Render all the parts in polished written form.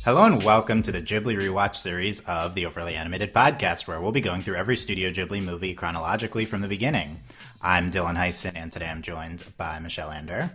Hello and welcome to the Ghibli Rewatch series of the Overly Animated Podcast, where we'll be going through every Studio Ghibli movie chronologically from the beginning. I'm Dylan Hysen, and today I'm joined by Michelle Anderer.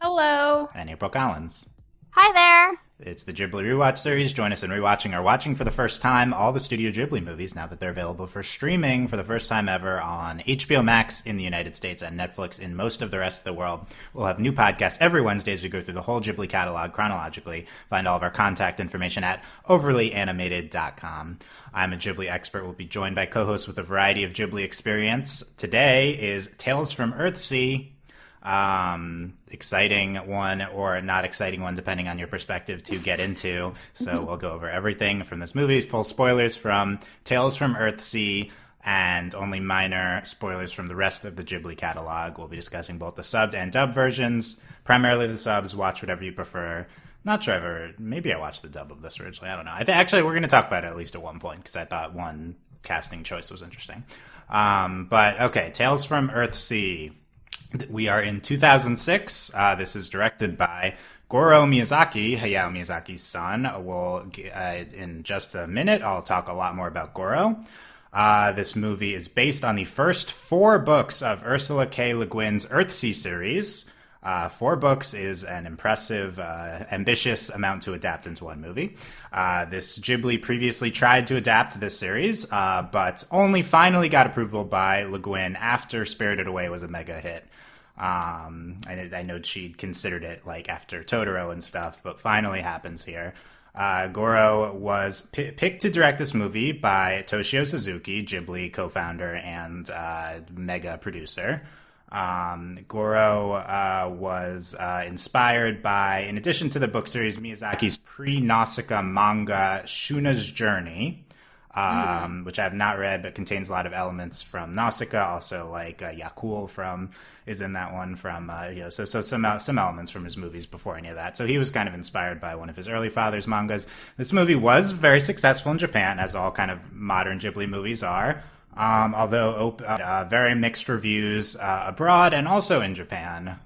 Hello. And April Collins. Hi there. It's the Ghibli Rewatch series. Join us in rewatching or watching for the first time all the Studio Ghibli movies now that they're available for streaming for the first time ever on HBO Max in the United States and Netflix in most of the rest of the world. We'll have new podcasts every Wednesday as we go through the whole Ghibli catalog chronologically. Find all of our contact information at overlyanimated.com. I'm a Ghibli expert. We'll be joined by co-hosts with a variety of Ghibli experience. Today is Tales from Earthsea. Exciting one or not exciting one, depending on your perspective, to get into. So we'll go over everything from this movie, full spoilers from Tales from Earthsea, and only minor spoilers from the rest of the Ghibli catalog. We'll be discussing both the subbed and dubbed versions, primarily the subs. Watch whatever you prefer. Not sure ever. Maybe I watched the dub of this originally. I don't know. Actually, we're going to talk about it at least at one point, because I thought one casting choice was interesting. But okay, Tales from Earthsea. We are in 2006. This is directed by Goro Miyazaki, Hayao Miyazaki's son. In just a minute, I'll talk a lot more about Goro. This movie is based on the first 4 books of Ursula K. Le Guin's Earthsea series. 4 books is an impressive, ambitious amount to adapt into one movie. This Ghibli previously tried to adapt this series, but only finally got approval by Le Guin after Spirited Away was a mega hit. I know she'd considered it like after Totoro and stuff, but finally happens here. Goro was picked to direct this movie by Toshio Suzuki, Ghibli co-founder and mega producer. Goro was inspired by, in addition to the book series, Miyazaki's pre-Nausicaa manga Shuna's Journey, which I have not read but contains a lot of elements from Nausicaa. Also, like Yakul is in that one from so some elements from his movies before any of that. So he was kind of inspired by one of his early father's mangas. This movie was very successful in Japan, as all kind of modern Ghibli movies are. Although very mixed reviews abroad and also in Japan,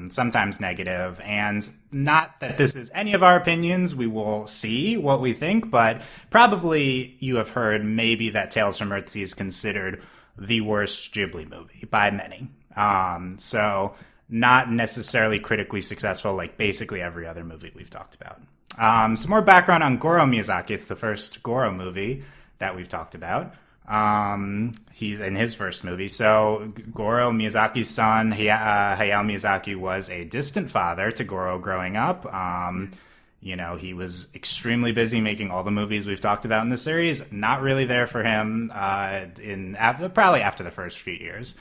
sometimes negative. And not that this is any of our opinions, we will see what we think, but probably you have heard maybe that Tales from Earthsea is considered the worst Ghibli movie by many. So not necessarily critically successful like basically every other movie we've talked about. Some more background on Goro Miyazaki. It's the first Goro movie that we've talked about. He's in his first movie. So Goro Miyazaki's son, Hayao Miyazaki, was a distant father to Goro growing up. He was extremely busy making all the movies we've talked about in the series. Not really there for him probably after the first few years.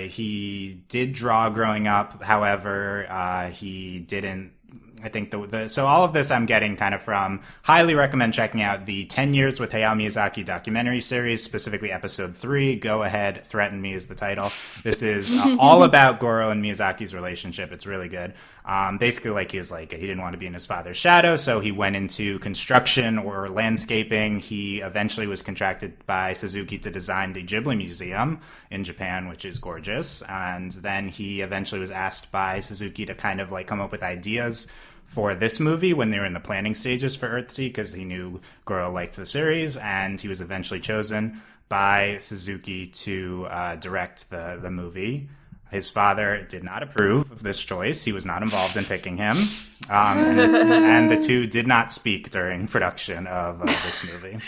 He did draw growing up. However, he didn't. I think so all of this I'm getting kind of from, highly recommend checking out the 10 Years with Hayao Miyazaki documentary series, specifically episode 3, Go Ahead, Threaten Me is the title. This is all about Goro and Miyazaki's relationship. It's really good. Basically, he didn't want to be in his father's shadow, so he went into construction or landscaping. He eventually was contracted by Suzuki to design the Ghibli Museum in Japan, which is gorgeous. And then he eventually was asked by Suzuki to kind of come up with ideas for this movie when they were in the planning stages for Earthsea, because he knew Goro liked the series, and he was eventually chosen by Suzuki to direct the movie. His father did not approve of this choice. He was not involved in picking him. And the two did not speak during production of this movie.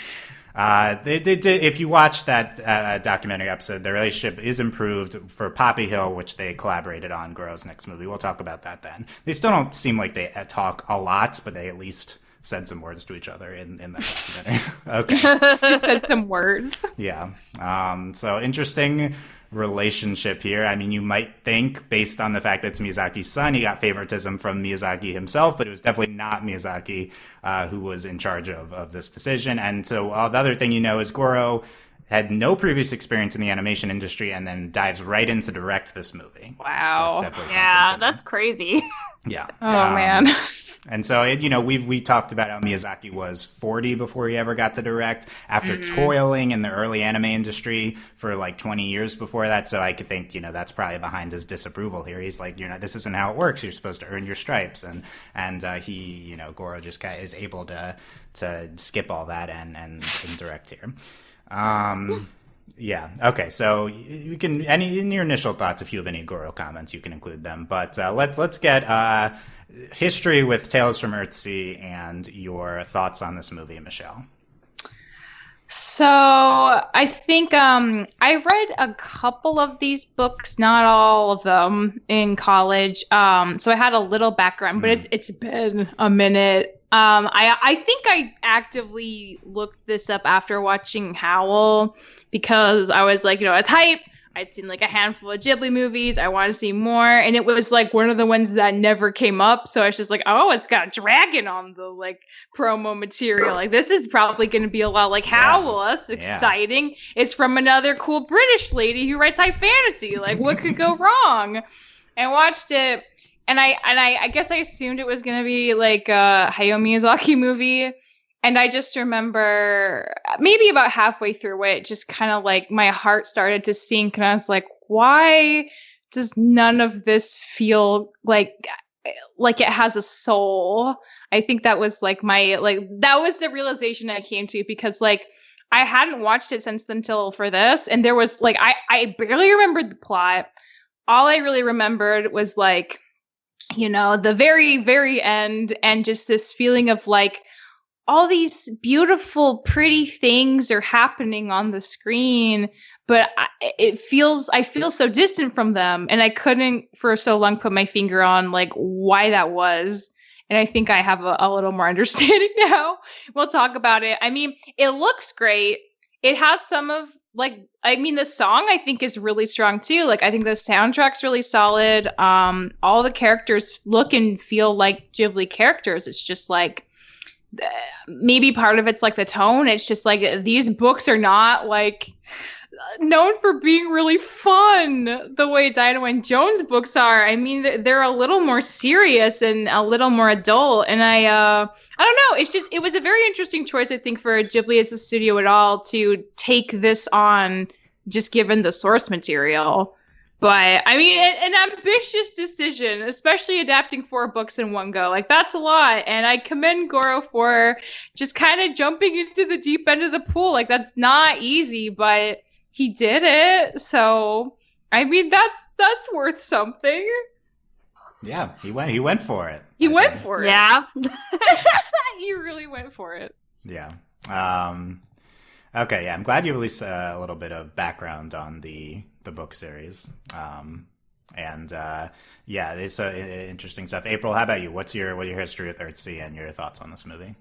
They did. If you watch that documentary episode, their relationship is improved for Poppy Hill, which they collaborated on Goro's next movie. We'll talk about that then. They still don't seem like they talk a lot, but they at least said some words to each other in that documentary. Okay. Said some words. Yeah. So interesting relationship here. I mean, you might think, based on the fact that it's Miyazaki's son, he got favoritism from Miyazaki himself, but it was definitely not Miyazaki who was in charge of this decision. And so the other thing is Goro had no previous experience in the animation industry and then dives right in to direct this movie. Wow. So that's yeah, that's crazy. Yeah. Oh, man. And so, we talked about how Miyazaki was 40 before he ever got to direct, after toiling in the early anime industry for like 20 years before that. So I could think, that's probably behind his disapproval here. He's like, this isn't how it works. You're supposed to earn your stripes. And he, Goro just is able to skip all that and direct here. Yeah. Okay. So you can, in your initial thoughts, if you have any Goro comments, you can include them. But let's get history with Tales from Earthsea and your thoughts on this movie, Michelle. So I think I read a couple of these books, not all of them, in college. So I had a little background, but it's been a minute. I think I actively looked this up after watching Howl because I was like, it's hype. I'd seen like a handful of Ghibli movies. I want to see more. And it was like one of the ones that never came up. So I was just like, oh, it's got a dragon on the like promo material. Like this is probably going to be a lot like Howl. That's exciting. It's from another cool British lady who writes high fantasy. Like what could go wrong? And watched it. And I guess I assumed it was going to be like a Hayao Miyazaki movie. And I just remember maybe about halfway through it, just kind of like my heart started to sink. And I was like, why does none of this feel like it has a soul? I think that was like that was the realization I came to, because like I hadn't watched it since until for this. And there was like, I barely remembered the plot. All I really remembered was like, the very, very end, and just this feeling of like, all these beautiful, pretty things are happening on the screen, but I feel so distant from them. And I couldn't for so long put my finger on like why that was. And I think I have a little more understanding now. We'll talk about it. I mean, it looks great. It has some of the song I think is really strong too. Like I think the soundtrack's really solid. All the characters look and feel like Ghibli characters. It's just like, maybe part of it's like the tone. It's just like these books are not like known for being really fun the way Dino and Jones books are. I mean, they're a little more serious and a little more adult. And I don't know. It was a very interesting choice, I think, for Ghibli as a studio at all to take this on, just given the source material. But I mean, an ambitious decision, especially adapting 4 books in one go. Like that's a lot. And I commend Goro for just kind of jumping into the deep end of the pool. Like that's not easy, but he did it. So I mean, that's worth something. Yeah, he went for it. He went for it. Yeah. He really went for it. Yeah. Okay, yeah, I'm glad you released a little bit of background on the book series. Yeah, it's interesting stuff. April, how about you? What your history with Earthsea and your thoughts on this movie?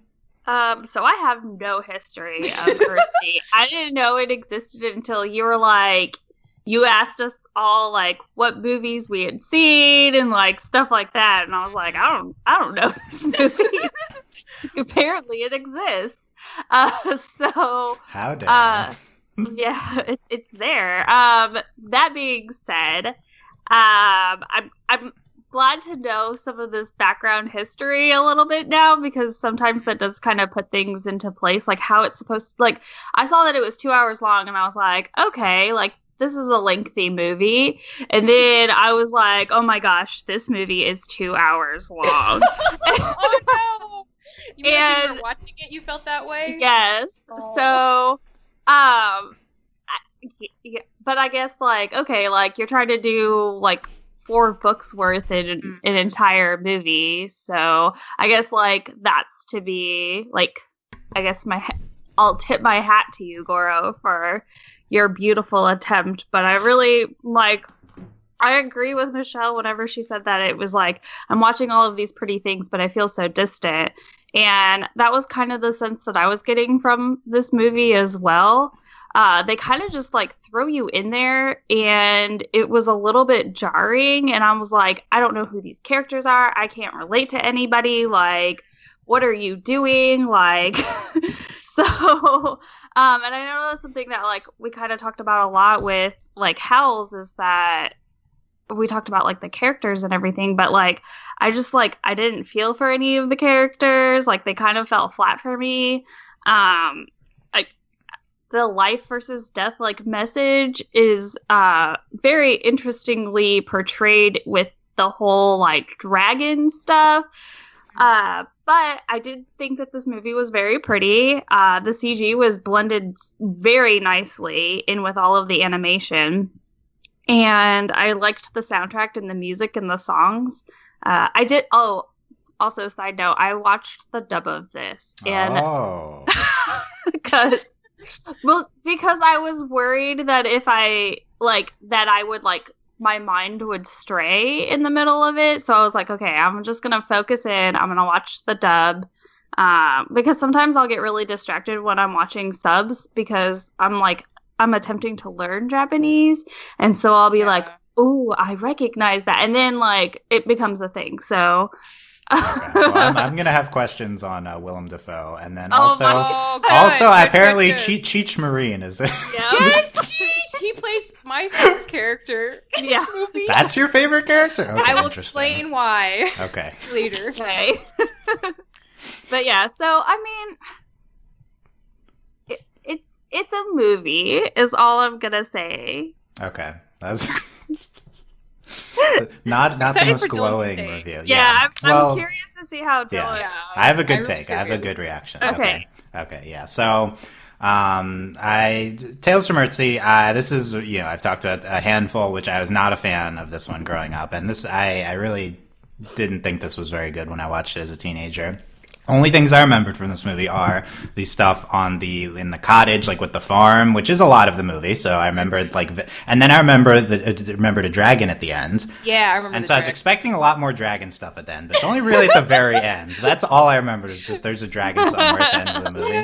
So I have no history of Earthsea. I didn't know it existed until you were like, you asked us all like what movies we had seen and like stuff like that, and I was like, I don't know this movie. Apparently it exists. So how dare yeah, it's there. That being said, I'm glad to know some of this background history a little bit now, because sometimes that does kind of put things into place, like how it's supposed to, like, I saw that it was 2 hours long and I was like, okay, like this is a lengthy movie. And then I was like, oh my gosh, this movie is 2 hours long. Oh no. You were watching it, you felt that way? Yes. Oh. So, but I guess like, okay, like you're trying to do like 4 books worth in an entire movie. So I guess like that's to be like, I guess I'll tip my hat to you, Goro, for your beautiful attempt. But I really I agree with Michelle whenever she said that it was like, I'm watching all of these pretty things, but I feel so distant. And that was kind of the sense that I was getting from this movie as well. They kind of just like throw you in there, and it was a little bit jarring. And I was like, I don't know who these characters are. I can't relate to anybody. Like, what are you doing? Like, so, and I know that's something that like we kind of talked about a lot with like Howls, is that we talked about like the characters and everything, but like I just like I didn't feel for any of the characters. Like they kind of fell flat for me. Like the life versus death like message is very interestingly portrayed with the whole like dragon stuff. But I did think that this movie was very pretty. The CG was blended very nicely in with all of the animation. And I liked the soundtrack and the music and the songs. I did. Oh, also, side note, I watched the dub of this. And because I was worried that if I like that I would like my mind would stray in the middle of it. So I was like, okay, I'm just going to focus in. I'm going to watch the dub. Because sometimes I'll get really distracted when I'm watching subs because I'm attempting to learn Japanese. And so I'll be like, oh, I recognize that. And then like it becomes a thing. So okay. Well, I'm going to have questions on Willem Dafoe. And then also apparently Cheech Marine is it? Yeah. Yes, Cheech! He plays my favorite character in this movie. That's your favorite character? Okay, I will explain why. Okay. Later. Okay. But yeah, so I mean, it's a movie is all I'm gonna say. Okay, that's not the most glowing review. Yeah, I'm curious to see how Joel. Yeah. I have a good take. I have a good reaction. Okay. Yeah. So, Tales from Earthsea. This is I've talked about a handful, which I was not a fan of this one growing up, and this I really didn't think this was very good when I watched it as a teenager. Only things I remembered from this movie are the stuff in the cottage, like with the farm, which is a lot of the movie. So I remembered and then I remembered a dragon at the end. Yeah, I remember. And so I was expecting a lot more dragon stuff at the end, but it's only really at the very end. So that's all I remembered is just there's a dragon somewhere at the end of the movie.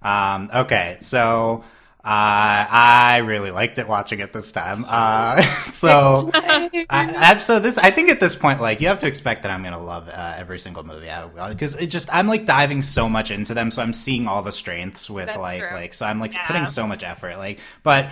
Yeah. Okay, so I really liked it watching it this time. So I think at this point, like, you have to expect that I'm gonna love every single movie because I'm like diving so much into them, so I'm seeing all the strengths with so I'm like putting so much effort. But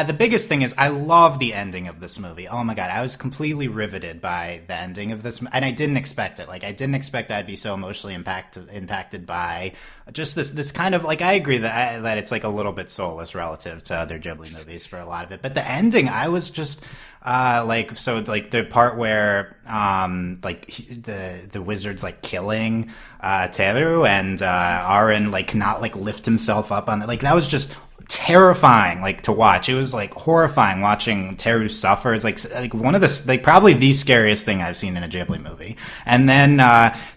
the biggest thing is I love the ending of this movie. Oh my god, I was completely riveted by the ending of this, and I didn't expect it. Like, I didn't expect that I'd be so emotionally impacted by just this kind of, like, I agree that it's like a little bit soulless relative to other Ghibli movies for a lot of it, but the ending, I was just the part where the wizard's like killing Teru and Aren like cannot like lift himself up on it, like that was just terrifying, like, to watch. It was like horrifying watching Teru suffer. It's like one of the probably the scariest thing I've seen in a Ghibli movie. And then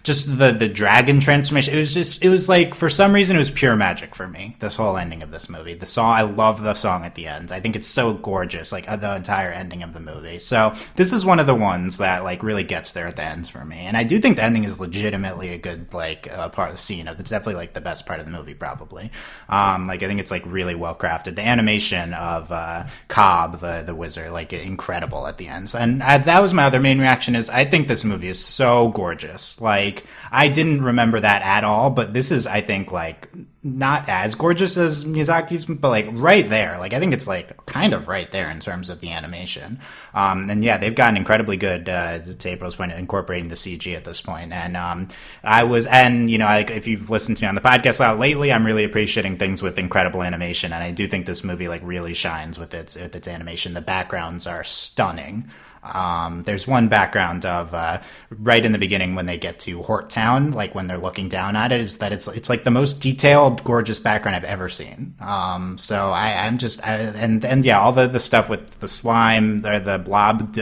just the dragon transformation. It was like, for some reason, it was pure magic for me. This whole ending of this movie. The song, I love the song at the end. I think it's so gorgeous. Like the entire ending of the movie. So this is one of the ones that like really gets there at the end for me. And I do think the ending is legitimately a good part of the scene. It's definitely like the best part of the movie, probably. I think it's like really well crafted. The animation of Cobb, the wizard, like incredible at the end. And that was my other main reaction is I think this movie is so gorgeous. Like, I didn't remember that at all, but this is, I think, like, not as gorgeous as Miyazaki's, but like right there. Like, I think it's like kind of right there in terms of the animation. And yeah, they've gotten incredibly good to April's point, incorporating the CG at this point. And if you've listened to me on the podcast a lot lately, I'm really appreciating things with incredible animation, and I do think this movie like really shines with its animation. The backgrounds are stunning. There's one background of right in the beginning when they get to Hort Town, like when they're looking down at it, is that it's like the most detailed, gorgeous background I've ever seen. So I'm just all the stuff with the slime, the blob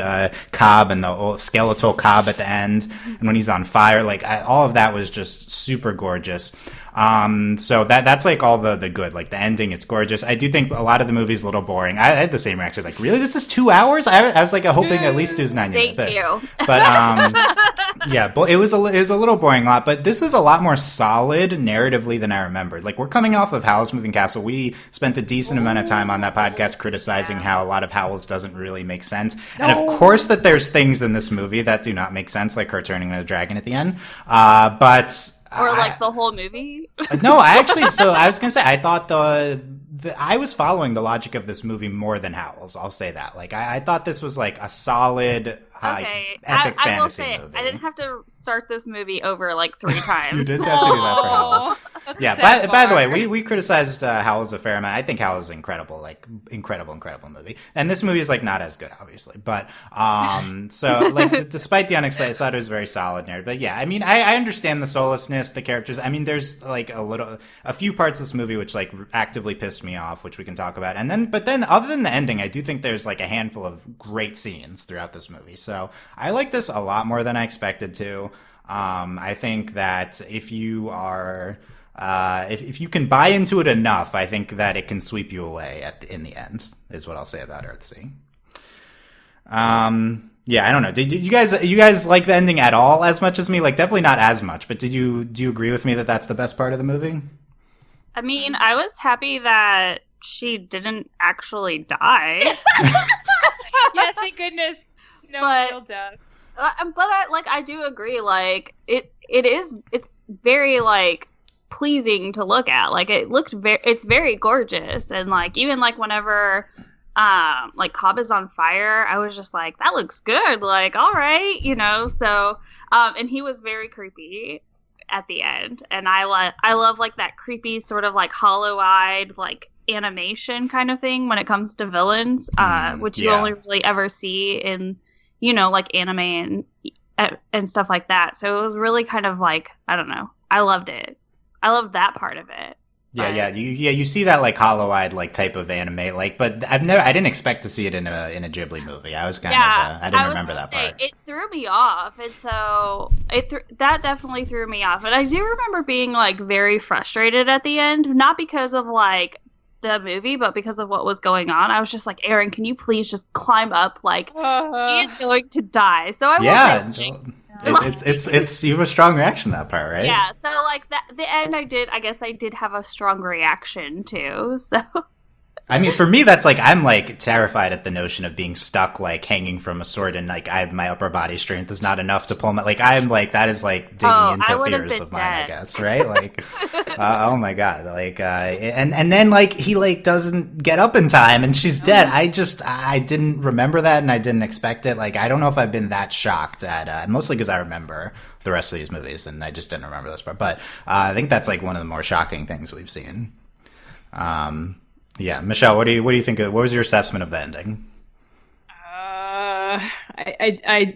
Cobb and the skeletal Cobb at the end, and when he's on fire, like all of that was just super gorgeous. So that's like all the good, like the ending, it's gorgeous. I do think a lot of the movie's a little boring. I had the same reaction, like, really, this is 2 hours? I was like hoping at least it was 90 minutes. Thank you. But yeah, but it was a little boring lot, but this is a lot more solid narratively than I remembered. Like, we're coming off of Howl's Moving Castle. We spent a decent amount of time on that podcast criticizing how a lot of Howl's doesn't really make sense. No. And of course that there's things in this movie that do not make sense, like her turning into a dragon at the end. But or like the whole movie? No, I was going to say, I thought I was following the logic of this movie more than Howl's. I'll say that. Like, I thought this was like a solid, epic I will fantasy say, movie. I didn't have to start this movie over like 3 times. You didn't have to do that for Howl's. Yeah. By the way, we criticized Howl's a fair amount. I think Howl's incredible, like incredible movie. And this movie is like not as good, obviously. But so like despite the unexpected, I thought it was very solid narrative. But yeah, I mean, I understand the soullessness, the characters. I mean, there's like a few parts of this movie which like actively pissed me off, which we can talk about. But then other than the ending, I do think there's like a handful of great scenes throughout this movie. So I like this a lot more than I expected to. I think that if you are, if you can buy into it enough, I think that it can sweep you away in the end, is what I'll say about Earthsea. Yeah, I don't know. Did you guys like the ending at all as much as me? Like, definitely not as much, but do you agree with me that that's the best part of the movie? I mean, I was happy that she didn't actually die. Yeah, thank goodness. No real death. But I do agree. Like it's very like pleasing to look at. Like it's very gorgeous, and like even like whenever like Cobb is on fire, I was just like, that looks good. Like, all right, So and he was very creepy at the end, and I love like that creepy sort of like hollow-eyed like animation kind of thing when it comes to villains, which you only really ever see in like anime and stuff like that. So it was really kind of like, I don't know, I loved it. I loved that part of it. You see that like hollow-eyed like type of anime, like, but I didn't expect to see it in a Ghibli movie. I was kind of I didn't remember that part. It threw me off, and so that definitely threw me off. And I do remember being like very frustrated at the end, not because of like the movie, but because of what was going on. I was just like, Aaron, can you please just climb up? Like, he is going to die. So I it's you have a strong reaction to that part, right? Yeah, so like the end, I guess I did have a strong reaction too. So I mean, for me, that's like, I'm like terrified at the notion of being stuck like hanging from a sword, and like my upper body strength is not enough to pull my, like, I'm like, that is like digging into fears of mine, I guess, right? Like, oh my god, like, and then like he like doesn't get up in time and she's dead. I didn't remember that, and I didn't expect it. Like, I don't know if I've been that shocked at mostly because I remember the rest of these movies and I just didn't remember this part. But I think that's like one of the more shocking things we've seen. Yeah, Michelle, what do you think? What was your assessment of the ending? I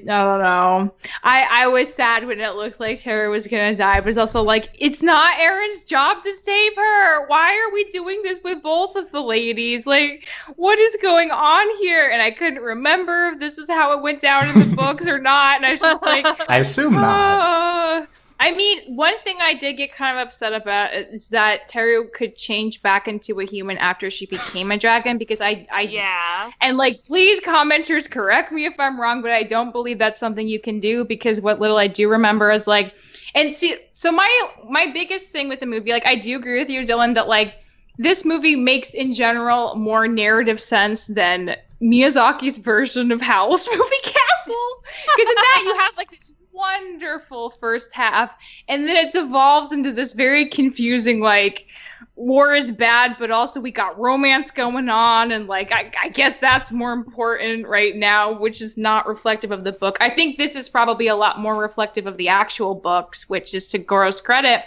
don't know. I was sad when it looked like Tara was gonna die, but it's also like, it's not Aaron's job to save her. Why are we doing this with both of the ladies? Like, what is going on here? And I couldn't remember if this is how it went down in the books or not. And I was just like, I assume not. I mean, one thing I did get kind of upset about is that Teru could change back into a human after she became a dragon, because and like, please commenters correct me if I'm wrong, but I don't believe that's something you can do, because what little I do remember is like, and see, so my biggest thing with the movie, like, I do agree with you, Dylan, that like, this movie makes in general more narrative sense than Miyazaki's version of Howl's Moving Castle, because in that you have like this wonderful first half, and then it devolves into this very confusing, like, war is bad, but also we got romance going on, and like, I guess that's more important right now, which is not reflective of the book. I think this is probably a lot more reflective of the actual books, which is to Goro's credit.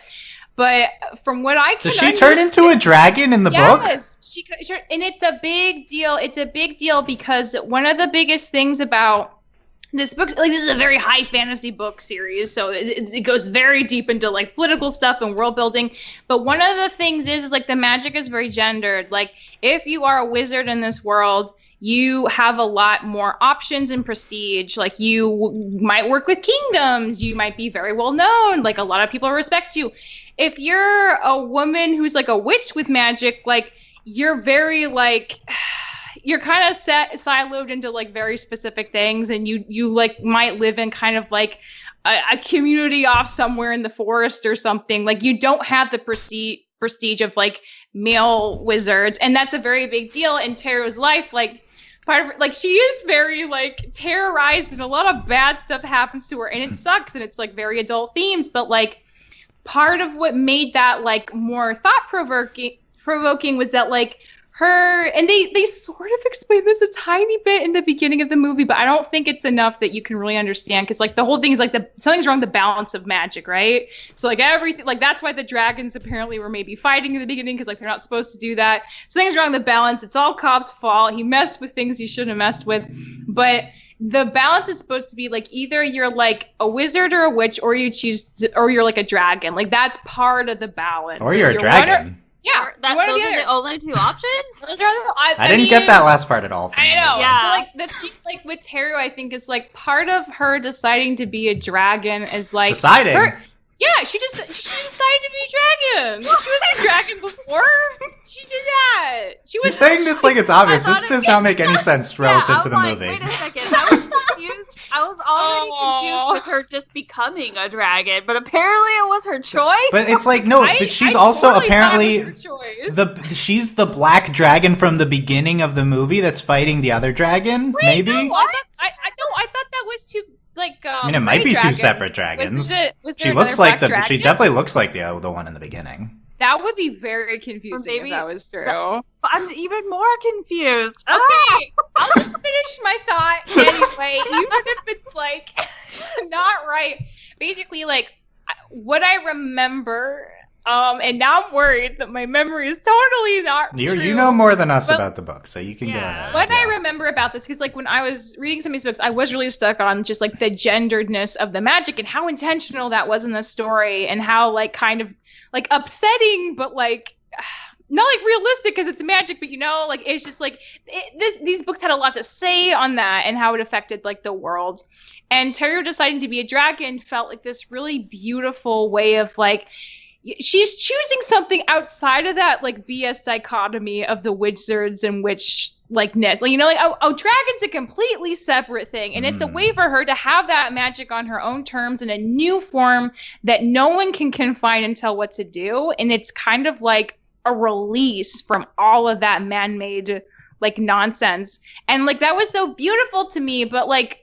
But from what I can Does she turn into a dragon in the book? Yes, and it's a big deal. It's a big deal because one of the biggest things about this book, like, this is a very high fantasy book series, so it goes very deep into like political stuff and world building. But one of the things is like, the magic is very gendered. Like, if you are a wizard in this world, you have a lot more options and prestige. Like, you might work with kingdoms, you might be very well known, like, a lot of people respect you. If you're a woman who's like a witch with magic, like, you're very like, you're kind of siloed into like very specific things, and you like might live in kind of like a community off somewhere in the forest or something. Like, you don't have the prestige of like male wizards, and that's a very big deal in Teru's life. Like, part of it, like, she is very like terrorized, and a lot of bad stuff happens to her, and it sucks, and it's like very adult themes. But like, part of what made that like more thought-provoking provoking was that like her, and they sort of explain this a tiny bit in the beginning of the movie, but I don't think it's enough that you can really understand, because like the whole thing is like something's wrong with the balance of magic, right? So like everything, like that's why the dragons apparently were maybe fighting in the beginning, because like they're not supposed to do that. Something's wrong with the balance. It's all Cobb's fault. He messed with things he shouldn't have messed with, but the balance is supposed to be like either you're like a wizard or a witch, or or you're like a dragon. Like that's part of the balance. Or you're a dragon. Yeah, those are the only two options. I didn't get that last part at all. I know. Yeah. So like the thing, like with Teru, I think is like part of her deciding to be a dragon is like deciding. She decided to be a dragon. She was a dragon before. She did that. You're saying this like it's obvious. This does not make any sense relative to the movie. Wait a second. I was confused. I was already confused with her just becoming a dragon, but apparently it was her choice. But it's like no, but she's also totally apparently she's the black dragon from the beginning of the movie that's fighting the other dragon. Wait, maybe. No, I thought that was two. Like, I mean, it might be two separate dragons. She looks like She definitely looks like the one in the beginning. That would be very confusing if that was true. I'm even more confused. Okay, I'll just finish my thought anyway, even if it's like not right. Basically, like what I remember. And now I'm worried that my memory is totally not true. You know more than us about the book, so you can go ahead. What I remember about this, because like when I was reading some of these books, I was really stuck on just like the genderedness of the magic and how intentional that was in the story, and how like kind of like upsetting, but like not like realistic because it's magic, but you know, like it's just like these books had a lot to say on that and how it affected like the world. And Teru deciding to be a dragon felt like this really beautiful way of like, she's choosing something outside of that like BS dichotomy of the wizards and witch likeness. Like, you know, like dragon's a completely separate thing, and it's a way for her to have that magic on her own terms in a new form that no one can confine and tell what to do. And it's kind of like a release from all of that man-made like nonsense. And like that was so beautiful to me, but like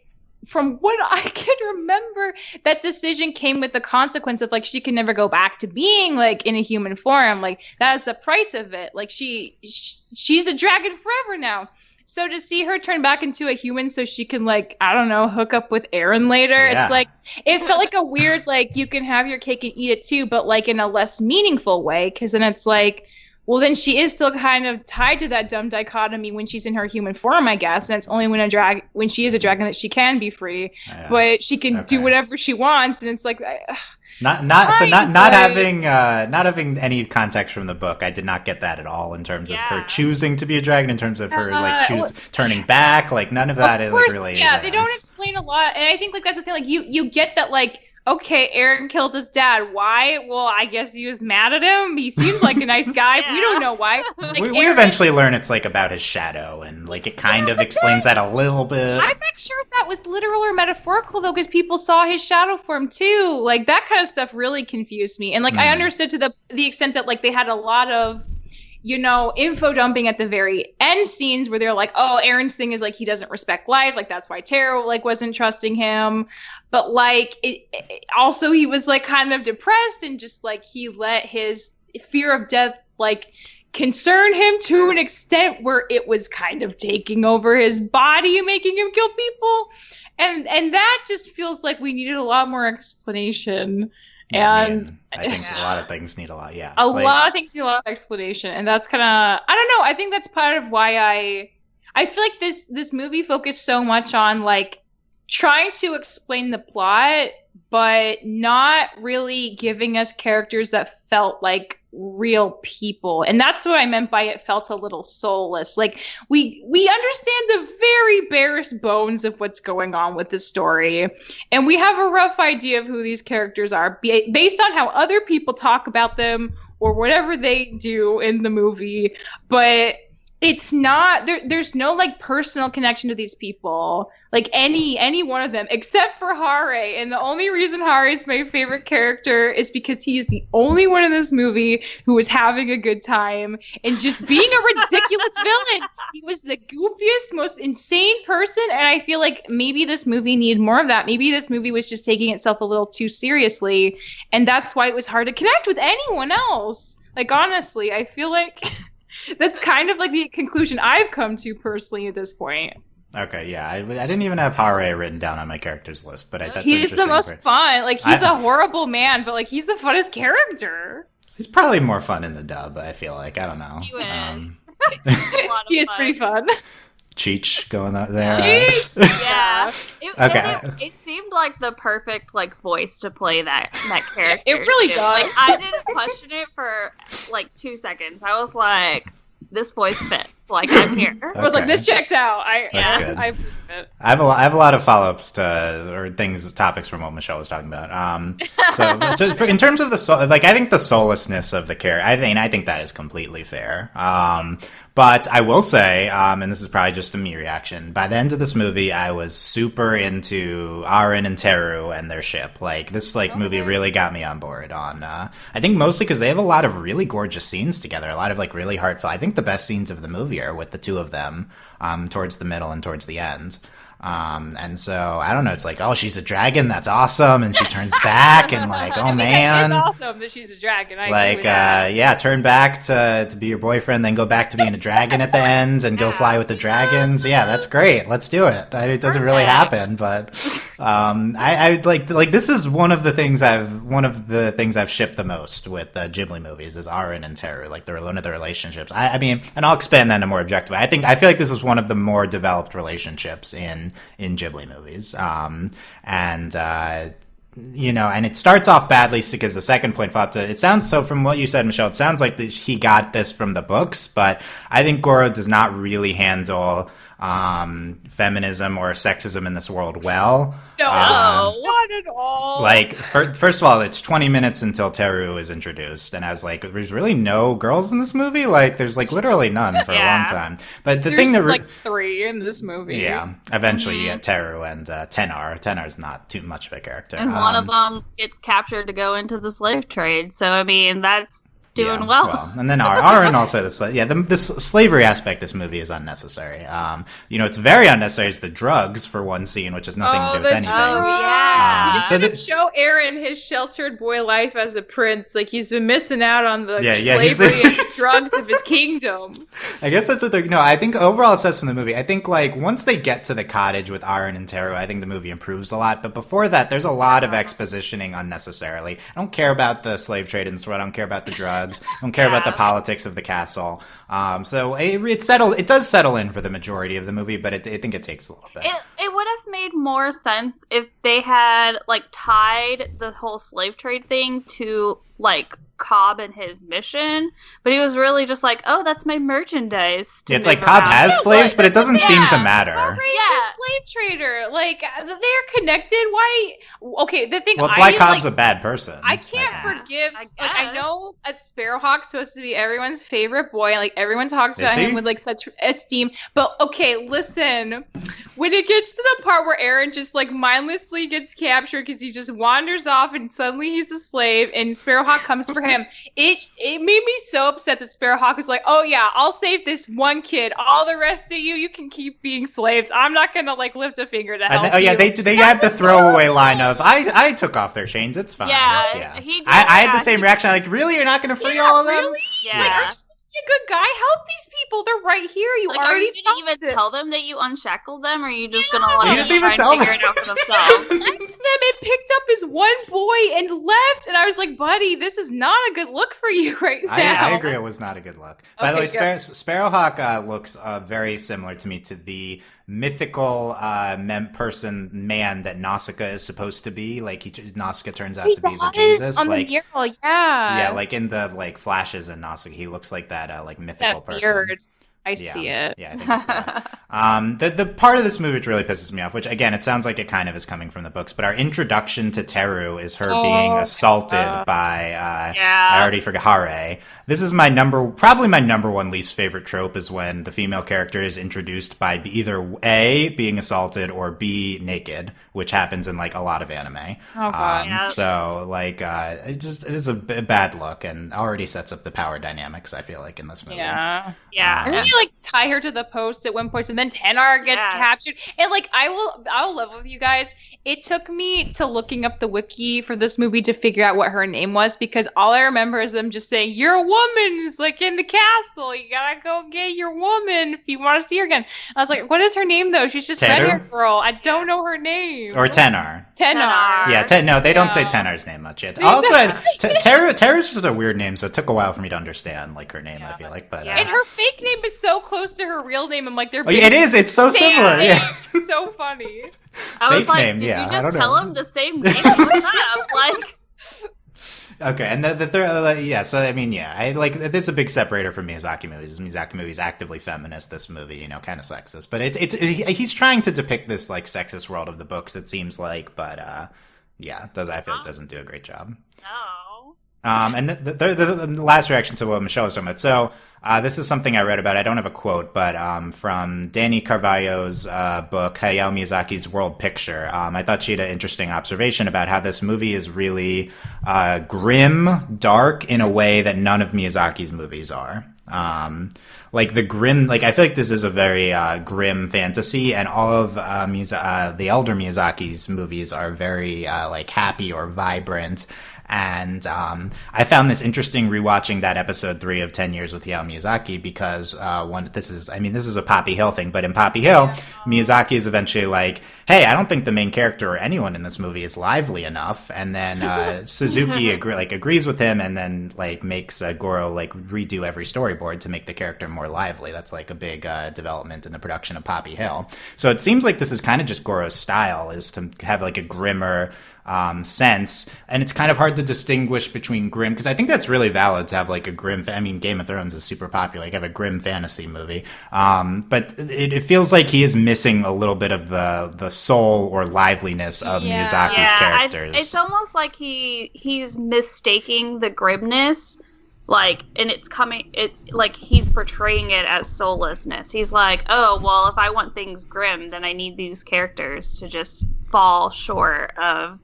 from what I can remember, that decision came with the consequence of like she can never go back to being like in a human form. Like that's the price of it. Like she's a dragon forever now. So to see her turn back into a human so she can like, I don't know, hook up with Aaron later. Yeah. It's like it felt like a weird like you can have your cake and eat it too, but like in a less meaningful way, because then it's like, well, then she is still kind of tied to that dumb dichotomy when she's in her human form, I guess. And it's only when she is a dragon that she can be free, but she can do whatever she wants. And it's like, not having any context from the book. I did not get that at all in terms of her choosing to be a dragon, in terms of her like turning back. Like none of that is like really. Yeah, they don't explain a lot, and I think like that's the thing. Like you get that like. Okay, Aaron killed his dad. Why? Well, I guess he was mad at him. He seemed like a nice guy. We don't know why. Like, we eventually learn it's like about his shadow, and like it kind of explains that a little bit. I'm not sure if that was literal or metaphorical though, because people saw his shadow form too. Like that kind of stuff really confused me. And like I understood to the extent that like they had a lot of, you know, info dumping at the very end scenes where they're like, oh, Aaron's thing is like he doesn't respect life, like that's why Teru like wasn't trusting him. But like it also he was like kind of depressed, and just like he let his fear of death like concern him to an extent where it was kind of taking over his body and making him kill people. And that just feels like we needed a lot more explanation. And I think a lot of things need a lot. Yeah, a lot of things need a lot of explanation, and that's kind of, I don't know. I think that's part of why I feel like this movie focused so much on like trying to explain the plot, but not really giving us characters that felt like real people. And that's what I meant by it felt a little soulless. Like we understand the very barest bones of what's going on with the story, and we have a rough idea of who these characters are based on how other people talk about them or whatever they do in the movie. But it's not there's no like personal connection to these people, like any one of them, except for Hare. And the only reason Hare is my favorite character is because he is the only one in this movie who was having a good time and just being a ridiculous villain. He was the goofiest, most insane person, and I feel like maybe this movie needed more of that. Maybe this movie was just taking itself a little too seriously, and that's why it was hard to connect with anyone else. Like, honestly, I feel like that's kind of like the conclusion I've come to personally at this point. Okay, yeah, I didn't even have Hare written down on my characters list, but that's he's the most fun. Like, he's a horrible man, but like, he's the funnest character. He's probably more fun in the dub, I feel like. I don't know. He is. He is pretty fun. Cheech going out there. Yeah. Okay. It seemed like the perfect like voice to play that character. It really does. Like, I didn't question it for like 2 seconds. I was like, this voice fits. Like, I'm here. I was like, this checks out. That's good. I believe it. I have a lot of follow-ups to topics from what Michelle was talking about. In terms of the soul, like, I think the soullessness of the character, I think that is completely fair. But I will say, and this is probably just a me reaction, by the end of this movie, I was super into Aren and Teru and their ship. Like, this movie really got me on board on, I think mostly because they have a lot of really gorgeous scenes together, a lot of like really heartfelt. I think the best scenes of the movie are with the two of them, towards the middle and towards the end. And so I don't know, it's like, oh, she's a dragon, that's awesome, and she turns back and like, oh man, it's awesome that she's a dragon. Turn back to be your boyfriend, then go back to being a dragon at the end and go fly with the dragons. Yeah, that's great. Let's do it. It doesn't really happen, but I like this is one of the things I've shipped the most with Ghibli movies is Aren and Teru, like one of the relationships. I mean, and I'll expand that into more objective. I feel like this is one of the more developed relationships in Ghibli movies. And it starts off badly because the second point flops. It sounds, so from what you said, Michelle, it sounds like he got this from the books, but I think Goro does not really handle feminism or sexism in this world well. No, not at all. Like, first of all, it's 20 minutes until Teru is introduced, and there's really no girls in this movie. Like, there's like literally none for a long time. But the thing that like 3 in this movie. Yeah, eventually you get Teru and Tenar. Tenar's not too much of a character, and one of them gets captured to go into the slave trade. So I mean, that's doing well. And then Aren also, the slavery aspect of this movie is unnecessary. It's very unnecessary is the drugs for one scene, which has nothing to do with anything. Oh, yeah. Show Eren his sheltered boy life as a prince. Like, he's been missing out on the slavery and drugs of his kingdom. I guess that's what they're... No, I think overall assessment from the movie, I think, like, once they get to the cottage with Aren and Teru, I think the movie improves a lot. But before that, there's a lot of expositioning unnecessarily. I don't care about the slave trade and I don't care about the drugs. I don't care about the politics of the castle. So it does settle in for the majority of the movie, but I think it takes a little bit. It would have made more sense if they had like tied the whole slave trade thing to like Cobb and his mission, but he was really just like, oh, that's my merchandise. It's like Cobb has slaves, but it doesn't seem to matter. Slave trader, like they're connected. Why? Okay, the thing. Well, it's why Cobb's a bad person. I can't forgive. I know that Sparrowhawk's supposed to be everyone's favorite boy, and like everyone talks about him with like such esteem. But okay, listen, when it gets to the part where Eren just like mindlessly gets captured because he just wanders off and suddenly he's a slave, and Sparrowhawk comes for him, it made me so upset that Sparrowhawk was like, oh yeah, I'll save this one kid. All the rest of you can keep being slaves. I'm not gonna like lift a finger to help you. They had the throwaway line of I took off their chains. It's fine. Yeah. I had the same reaction. Like, really, you're not gonna free all of them? Really? Yeah. Like, aren't you supposed to be a good guy? Help these people. They're right here. Are you gonna even tell them that you unshackled them, or are you just gonna let them try and figure it out for themselves? It picked up his one boy and left, and I was like, buddy, this is not a good look for you right now. I agree, it was not a good look. By the way, Sparrowhawk looks very similar to me to the mythical man that Nausicaa is supposed to be. Like, Nausicaa turns out to be the Jesus. On like, the mural, yeah. Yeah, like in the like flashes in Nausicaa, he looks like that like mythical person. Beard. I see it. Yeah, I think it's that. The part of this movie which really pisses me off, which again, it sounds like it kind of is coming from the books, but our introduction to Teru is her being assaulted by, I already forgot, Hare. This is probably my number one least favorite trope is when the female character is introduced by either A, being assaulted, or B, naked, which happens in like a lot to anime. Oh god. So like, it is a bad look and already sets up the power dynamics, I feel like, in this movie. Yeah. And then like tie her to the post at one point, and then Tenar gets captured. And like, I'll level with you guys. It took me to looking up the wiki for this movie to figure out what her name was, because all I remember is them just saying, "Your woman is like in the castle. You gotta go get your woman if you want to see her again." I was like, "What is her name though? She's just red-haired girl. I don't know her name." Or Tenar. Tenar. Yeah, no, they don't say Tenar's name much yet. Also, Tara's just a weird name, so it took a while for me to understand like her name. I feel like, but and her fake name is so close to her real name. I'm like, they're it is. It's so similar. Yeah, it's so funny. I was like, did you just tell him the same name? What's up? Like. Okay, and the third, so I mean, I like, it's a big separator from Miyazaki movies. Miyazaki movies actively feminist. This movie, kind of sexist, but he's trying to depict this like sexist world of the books. It seems like, but I feel it doesn't do a great job. No. And the last reaction to what Michelle was talking about. So this is something I read about. I don't have a quote, but from Dani Carvalho's book, Hayao Miyazaki's World Picture. I thought she had an interesting observation about how this movie is really grim, dark in a way that none of Miyazaki's movies are. Like the grim, like I feel like this is a very grim fantasy, and all of the elder Miyazaki's movies are very like happy or vibrant. And I found this interesting rewatching that episode 3 of 10 Years with Hayao Miyazaki, because this is a Poppy Hill thing, but in Poppy Hill, Miyazaki is eventually like, hey, I don't think the main character or anyone in this movie is lively enough. And then Suzuki agrees with him, and then like makes Goro like redo every storyboard to make the character more lively. That's like a big development in the production of Poppy Hill. So it seems like this is kind of just Goro's style, is to have like a grimmer sense, and it's kind of hard to distinguish between grim, because I think that's really valid to have like a grim. Game of Thrones is super popular. You have a grim fantasy movie, but it feels like he is missing a little bit of the soul or liveliness of Miyazaki's characters. It's almost like he's mistaking the grimness, like, and it's like he's portraying it as soullessness. He's like, oh well, if I want things grim, then I need these characters to just fall short of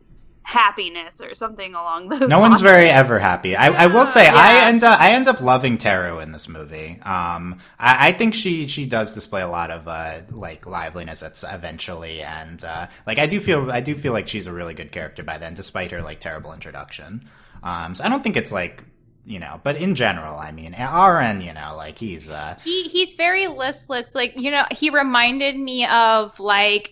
happiness or something along those lines. No one's very ever happy. I will say, I end up loving Teru in this movie. I think she does display a lot of like liveliness eventually, and like I do feel like she's a really good character by then, despite her like terrible introduction. So I don't think it's like, but in general, I mean, RN, like he's very listless. Like, he reminded me of like,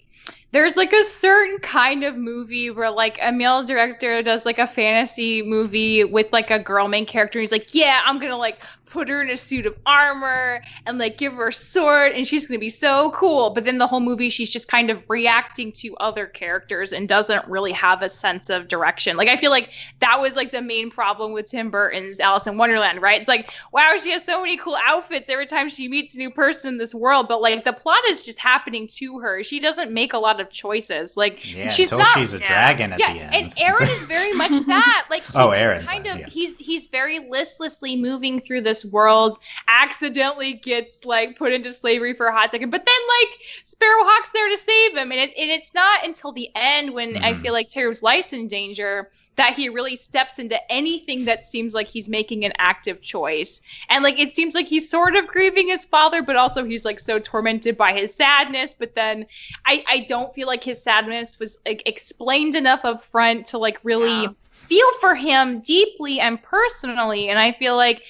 there's like a certain kind of movie where like a male director does like a fantasy movie with like a girl main character. He's like, yeah, I'm gonna like put her in a suit of armor and like give her a sword and she's gonna be so cool. But then the whole movie, she's just kind of reacting to other characters and doesn't really have a sense of direction. Like, I feel like that was like the main problem with Tim Burton's Alice in Wonderland, right? It's like, wow, she has so many cool outfits every time she meets a new person in this world, but like the plot is just happening to her. She doesn't make a lot of choices. Like, she's a dragon at the end. And Aaron is very much that. Like, Aaron's he's very listlessly moving through this world, accidentally gets like put into slavery for a hot second, but then like Sparrowhawk's there to save him, and it's not until the end when I feel like Teru's life's in danger that he really steps into anything that seems like he's making an active choice. And like, it seems like he's sort of grieving his father, but also he's like so tormented by his sadness. But then I don't feel like his sadness was like explained enough up front to like really feel for him deeply and personally. And I feel like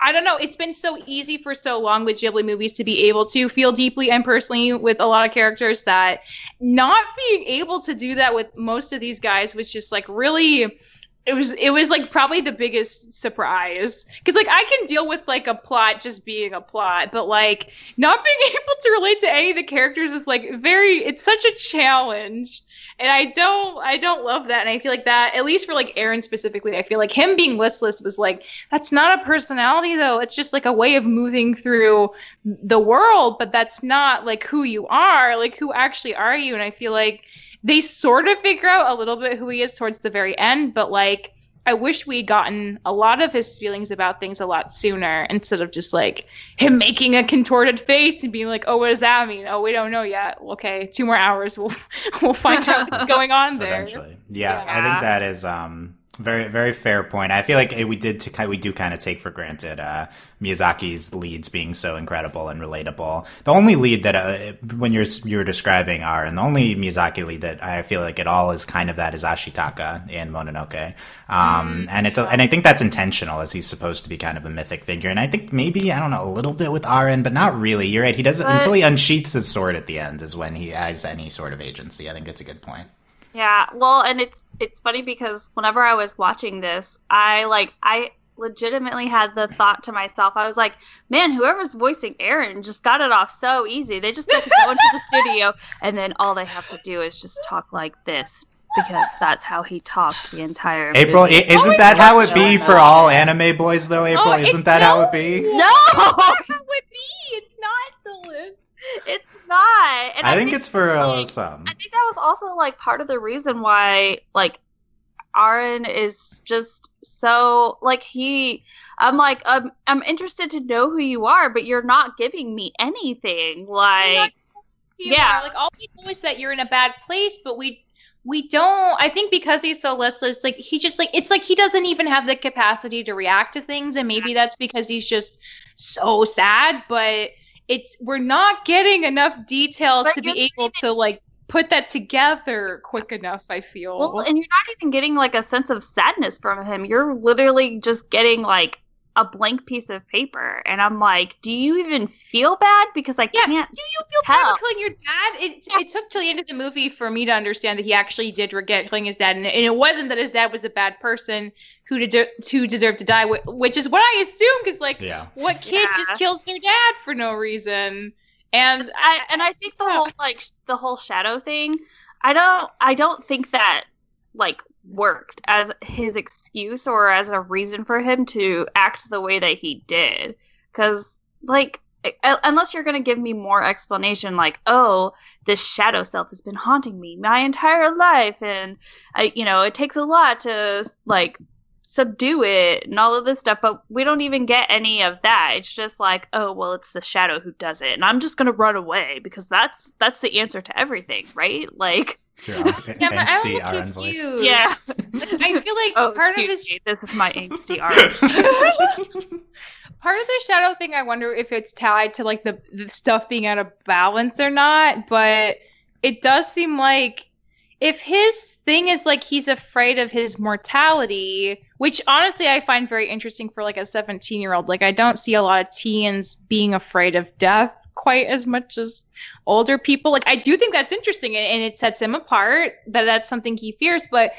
I don't know, it's been so easy for so long with Ghibli movies to be able to feel deeply and personally with a lot of characters, that not being able to do that with most of these guys was just like really, it was like probably the biggest surprise. Because like I can deal with like a plot just being a plot, but like not being able to relate to any of the characters is like it's such a challenge. And I don't love that. And I feel like that, at least for like Aaron specifically, I feel like him being listless was like, that's not a personality though. It's just like a way of moving through the world, but that's not like who you are. Like, who actually are you? And I feel like they sort of figure out a little bit who he is towards the very end, but like, I wish we'd gotten a lot of his feelings about things a lot sooner, instead of just like him making a contorted face and being like, oh, what does that mean? Oh, we don't know yet. Okay, 2 more hours. We'll find out what's going on there. Eventually. Yeah, I think that is, Very, very fair point. I feel like we do kind of take for granted Miyazaki's leads being so incredible and relatable. The only lead that when you're describing and the only Miyazaki lead that I feel like at all is kind of that is Ashitaka in Mononoke, and I think that's intentional, as he's supposed to be kind of a mythic figure. And I think maybe, I don't know, a little bit with Aren, but not really. You're right. He doesn't until he unsheaths his sword at the end is when he has any sort of agency. I think it's a good point. Yeah, well, and it's funny because whenever I was watching this, I legitimately had the thought to myself, I was like, man, whoever's voicing Eren just got it off so easy. They just get to go into the studio, and then all they have to do is just talk like this, because that's how he talked the entire April, movie. isn't that how it be for all anime boys, though, April? Isn't that how it be? No! How it be? It's not, Dylan. It's not. And I think it's for some. I think that was also like part of the reason why like Aren is just so like I'm interested to know who you are, but you're not giving me anything. Like like all we know is that you're in a bad place, but we don't. I think because he's so listless, like he just like it's like he doesn't even have the capacity to react to things, and maybe that's because he's just so sad, but we're not getting enough details to be able to like put that together quick enough, I feel. Well, and you're not even getting like a sense of sadness from him. You're literally just getting like a blank piece of paper, and I'm like, do you even feel bad? Because I can't. Do you feel bad for killing your dad? It took till the end of the movie for me to understand that he actually did regret killing his dad, and it wasn't that his dad was a bad person who deserved to die, which is what I assume, because what kid just kills their dad for no reason? And I think the whole shadow thing, I don't think that like worked as his excuse or as a reason for him to act the way that he did, because like unless you're going to give me more explanation, like, oh, this shadow self has been haunting me my entire life, and it takes a lot to like subdue it and all of this stuff, but we don't even get any of that. It's just like, oh, well, it's the shadow who does it, and I'm just gonna run away because that's the answer to everything, right? Like, it's your angsty Aren voice. Yeah, I feel like part of this. This is my angsty Aren. Part of the shadow thing, I wonder if it's tied to like the stuff being out of balance or not, but it does seem like if his thing is like he's afraid of his mortality, which honestly I find very interesting for like a 17-year-old. Like I don't see a lot of teens being afraid of death quite as much as older people. Like I do think that's interesting, and it sets him apart that that's something he fears, but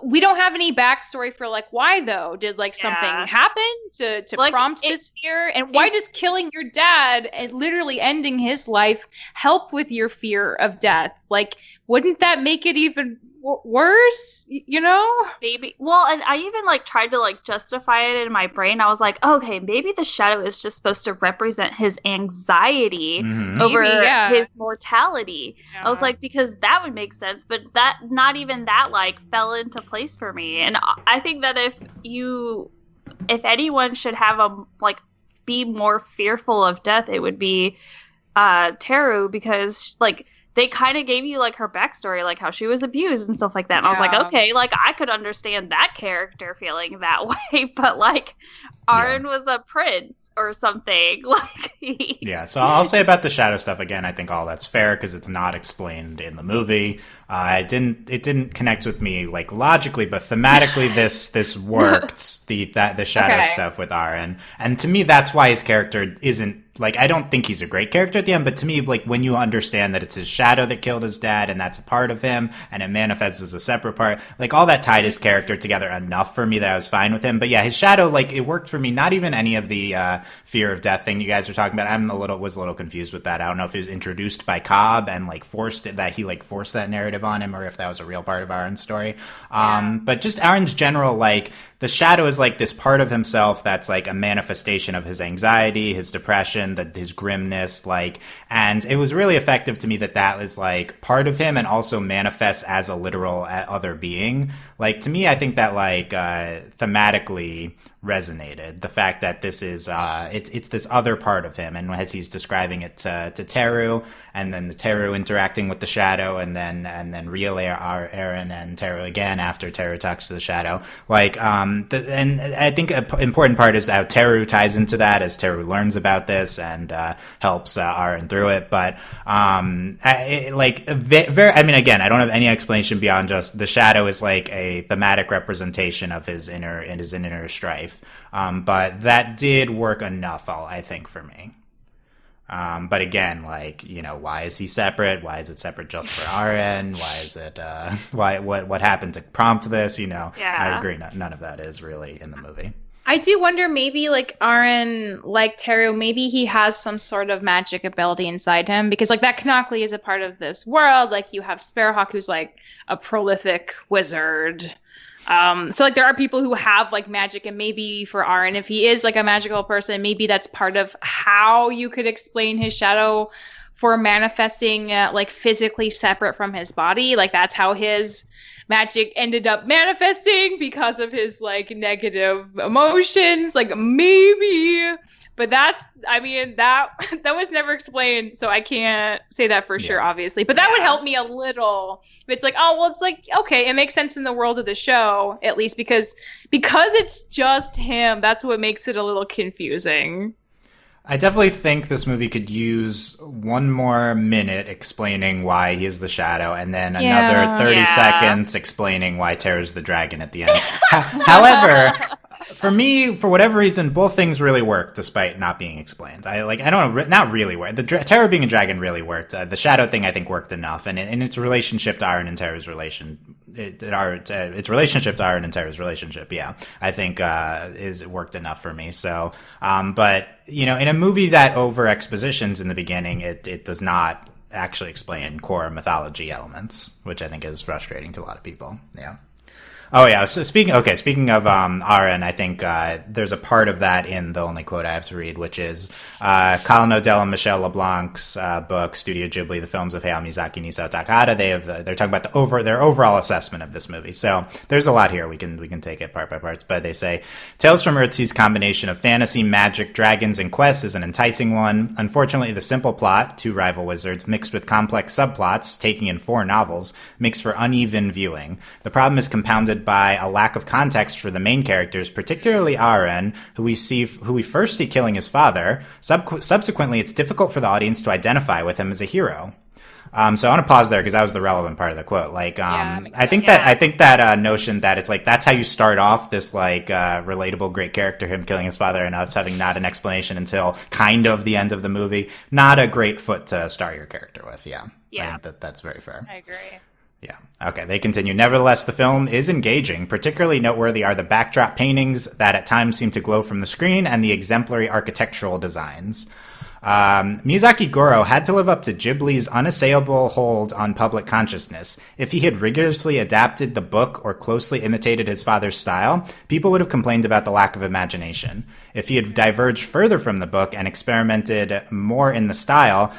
we don't have any backstory for like why though. Did like something happen to like, prompt this fear? And why does killing your dad and literally ending his life help with your fear of death? Like, wouldn't that make it even worse? Maybe. Well, and I even like tried to like justify it in my brain. I was like, okay, maybe the shadow is just supposed to represent his anxiety over his mortality. Yeah. I was like, because that would make sense, but that not even that like fell into place for me. And I think that if anyone should have be more fearful of death, it would be Teru, because like they kind of gave you like her backstory, like how she was abused and stuff like that. And I was like, okay, like I could understand that character feeling that way, but like Aren was a prince or something. Like so I'll say about the shadow stuff again. I think all that's fair because it's not explained in the movie. It didn't connect with me like logically, but thematically this worked. the shadow stuff with Aren, and to me that's why his character isn't. Like, I don't think he's a great character at the end, but to me, like, when you understand that it's his shadow that killed his dad and that's a part of him and it manifests as a separate part, like, all that tied his character together enough for me that I was fine with him. But yeah, his shadow, like, it worked for me. Not even any of the fear of death thing you guys were talking about. Was a little confused with that. I don't know if it was introduced by Cobb and, like, forced that narrative on him or if that was a real part of Aren's story. But just Aren's general, like, the shadow is like this part of himself that's like a manifestation of his anxiety, his depression, expression, his grimness, like, and it was really effective to me that is like part of him and also manifests as a literal other being. Like, to me, I think that like thematically resonated, the fact that this is it's this other part of him, and as he's describing it to Teru, and then the Teru interacting with the shadow, and then real Eren and Teru again after Teru talks to the shadow, like and I think an important part is how Teru ties into that as Teru learns about this and helps Eren through it. But I mean, again, I don't have any explanation beyond just the shadow is like a thematic representation of his inner strife. But that did work enough, I think, for me. But again, like, you know, why is he separate? Why is it separate just for Aren? Why is it, what happened to prompt this? You know, yeah. I agree. None of that is really in the movie. I do wonder, maybe like Aren, like Teru, maybe he has some sort of magic ability inside him, because like that canonically is a part of this world. Like you have Sparrowhawk, who's like a prolific wizard. So like there are people who have like magic, and maybe for Aren, if he is like a magical person, maybe that's part of how you could explain his shadow for manifesting like physically separate from his body. Like that's how his magic ended up manifesting, because of his like negative emotions, like maybe. But that was never explained, so I can't say that for sure, obviously. But that would help me a little. It's like, oh, well, it's like, okay, it makes sense in the world of the show, at least, because it's just him. That's what makes it a little confusing. I definitely think this movie could use one more minute explaining why he is the shadow, and then another 30 seconds explaining why Teru's the dragon at the end. However, for me, for whatever reason, both things really worked despite not being explained. Not really worked. Teru being a dragon really worked. The shadow thing, I think, worked enough, and its relationship to Aren and Teru's its relationship to Aren and Teru's relationship, I think worked enough for me. So, but you know, in a movie that over expositions in the beginning, it does not actually explain core mythology elements, which I think is frustrating to a lot of people. Yeah. Oh yeah. So speaking of Aren, I think there's a part of that in the only quote I have to read, which is Colin, Odell, and Michel LeBlanc's book Studio Ghibli: The Films of Hayao Miyazaki and Isao Takahata. They're talking about their overall assessment of this movie. So there's a lot here. We can take it part by parts, but they say Tales from Earthsea's combination of fantasy, magic, dragons, and quests is an enticing one. Unfortunately, the simple plot, two rival wizards mixed with complex subplots, taking in 4 novels, makes for uneven viewing. The problem is compounded by a lack of context for the main characters, particularly Aren, who we first see killing his father. Subsequently, it's difficult for the audience to identify with him as a hero. So I want to pause there because that was the relevant part of the quote. Like, I think that notion that it's like that's how you start off this like relatable great character, him killing his father, and us having not an explanation until kind of the end of the movie, not a great foot to start your character with. Yeah. I think that's very fair. I agree. Yeah. Okay, they continue. Nevertheless, the film is engaging. Particularly noteworthy are the backdrop paintings that at times seem to glow from the screen and the exemplary architectural designs. Miyazaki Goro had to live up to Ghibli's unassailable hold on public consciousness. If he had rigorously adapted the book or closely imitated his father's style, people would have complained about the lack of imagination. If he had diverged further from the book and experimented more with the style,